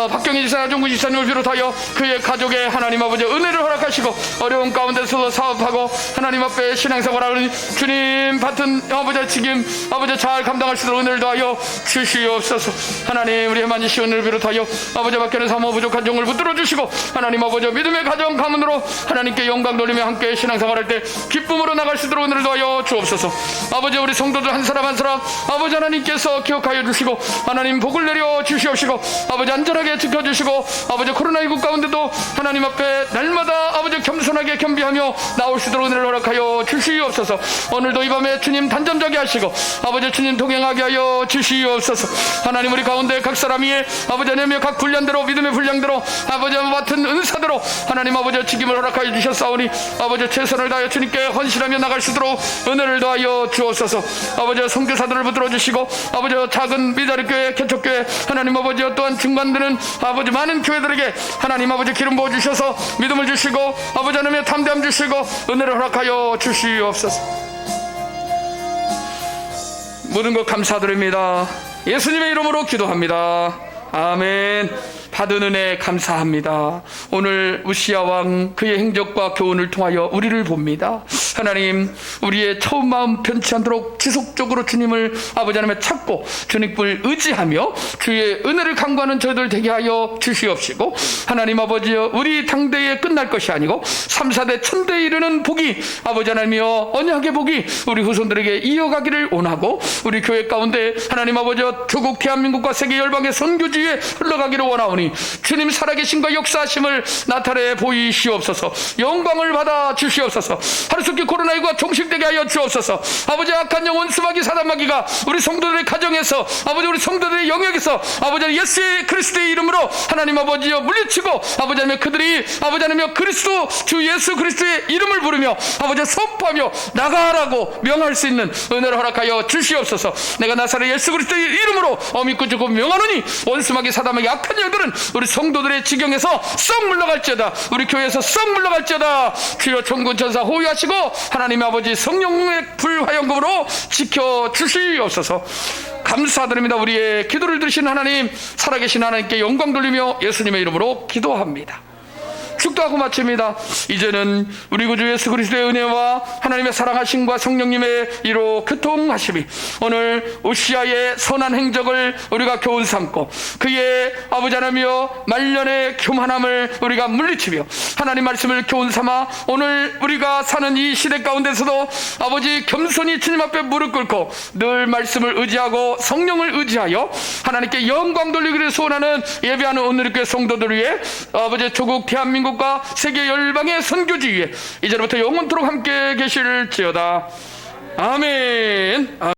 박경희 지사 나종구 지사님을 비롯하여 그의 가족의 하나님 아버지 은혜를 허락하시고 어려운 가운데서도 사업하고 하나님 앞에 신앙생활하는 주님 받은 아버지 책임 아버지 잘 감당할 수 있도록 은혜를 더하여 주시옵소서. 하나님 우리의 만지시 은혜를 비롯하여 아버지 밖에는 사모 부족한 종을 붙들어 주시고 하나님 아버지 믿음의 가정 가문으로 하나님께 영광 돌리며 함께 신앙생활할 때 기쁨으로 나갈 수 있도록 은혜를 더하여 주옵소서. 아버지 우리 성도들 한 사람 한 사람 아버지 하나님께서 기억하여 주시고 하나님 복을 내려 주시옵시고 아버지 안전하게 지켜주시고 아버지 코로나19 가운데도 하나님 앞에 날마다 아버지 겸손하게 겸비하며 나올 수 있도록 은혜를 허락하여 주시옵소서. 오늘도 이 밤에 주님 단점자게 하시고 아버지 주님 동행하게 하여 주시옵소서. 하나님 우리 가운데 각 사람이 아버지 하나님의 각 분량대로 믿음의 분량대로 아버지 맡은 은사대로 하나님 아버지 직임을 허락하여 주셨사오니 아버지 최선을 다하여 주님께 헌신하며 나갈 수 있도록 은혜를 더하여 주옵소서. 아버지 선교사들을 붙들어 주시고 아버지 작은 미자리교회 개척교회 하나님 아버지 또한 중간되는 아버지 많은 교회들에게 하나님 아버지 기름 부어 주셔서 믿음을 주시고 아버지 하나님의 담대함 주시고 은혜를 허락하여 주시옵소서. 모든 것 감사드립니다. 예수님의 이름으로 기도합니다. 아멘. 받은 은혜 감사합니다. 오늘 우시야 왕 그의 행적과 교훈을 통하여 우리를 봅니다. 하나님 우리의 처음 마음 변치 않도록 지속적으로 주님을 아버지 하나님을 찾고 주님을 의지하며 주의 은혜를 간구하는 저희들 되게 하여 주시옵시고 하나님 아버지여 우리 당대에 끝날 것이 아니고 3, 4대 천대에 이르는 복이 아버지 하나님이여 언약의 복이 우리 후손들에게 이어가기를 원하고 우리 교회 가운데 하나님 아버지여 조국 대한민국과 세계 열방의 선교지에 흘러가기를 원하오니 주님 살아계신과 역사하심을 나타내 보이시옵소서. 영광을 받아 주시옵소서. 하루속히 코로나19가 종식되게 하여 주옵소서. 아버지 악한 영 원수마귀 사단마귀가 우리 성도들의 가정에서 아버지 우리 성도들의 영역에서 아버지 예수 그리스도의 이름으로 하나님 아버지여 물리치고 아버지 하나님 그들이 아버지 하나님 그리스도 주 예수 그리스도의 이름을 부르며 아버지 선포하며 나가라고 명할 수 있는 은혜를 허락하여 주시옵소서. 내가 나사렛 예수 그리스도의 이름으로 어미고 주고 명하노니 원수마귀 사단마귀 악한 영들은 우리 성도들의 지경에서 썩 물러갈지어다. 우리 교회에서 썩 물러갈지어다. 주여 천군 천사 호위하시고 하나님 아버지 성령의 불화영금으로 지켜주시옵소서. 감사드립니다. 우리의 기도를 들으신 하나님 살아계신 하나님께 영광 돌리며 예수님의 이름으로 기도합니다. 축도하고 마칩니다. 이제는 우리 구주 예수 그리스도의 은혜와 하나님의 사랑하심과 성령님의 이로 교통하심이 오늘 우시아의 선한 행적을 우리가 교훈 삼고 그의 아버지 하나님이여 말년의 교만함을 우리가 물리치며 하나님 말씀을 교훈 삼아 오늘 우리가 사는 이 시대 가운데서도 아버지 겸손히 주님 앞에 무릎 꿇고 늘 말씀을 의지하고 성령을 의지하여 하나님께 영광 돌리기를 소원하는 예배하는 오늘의 교회 성도들 위해 아버지 조국 대한민국과 세계 열방의 선교지 위에 이제부터 영원토록 함께 계실지어다. 아멘.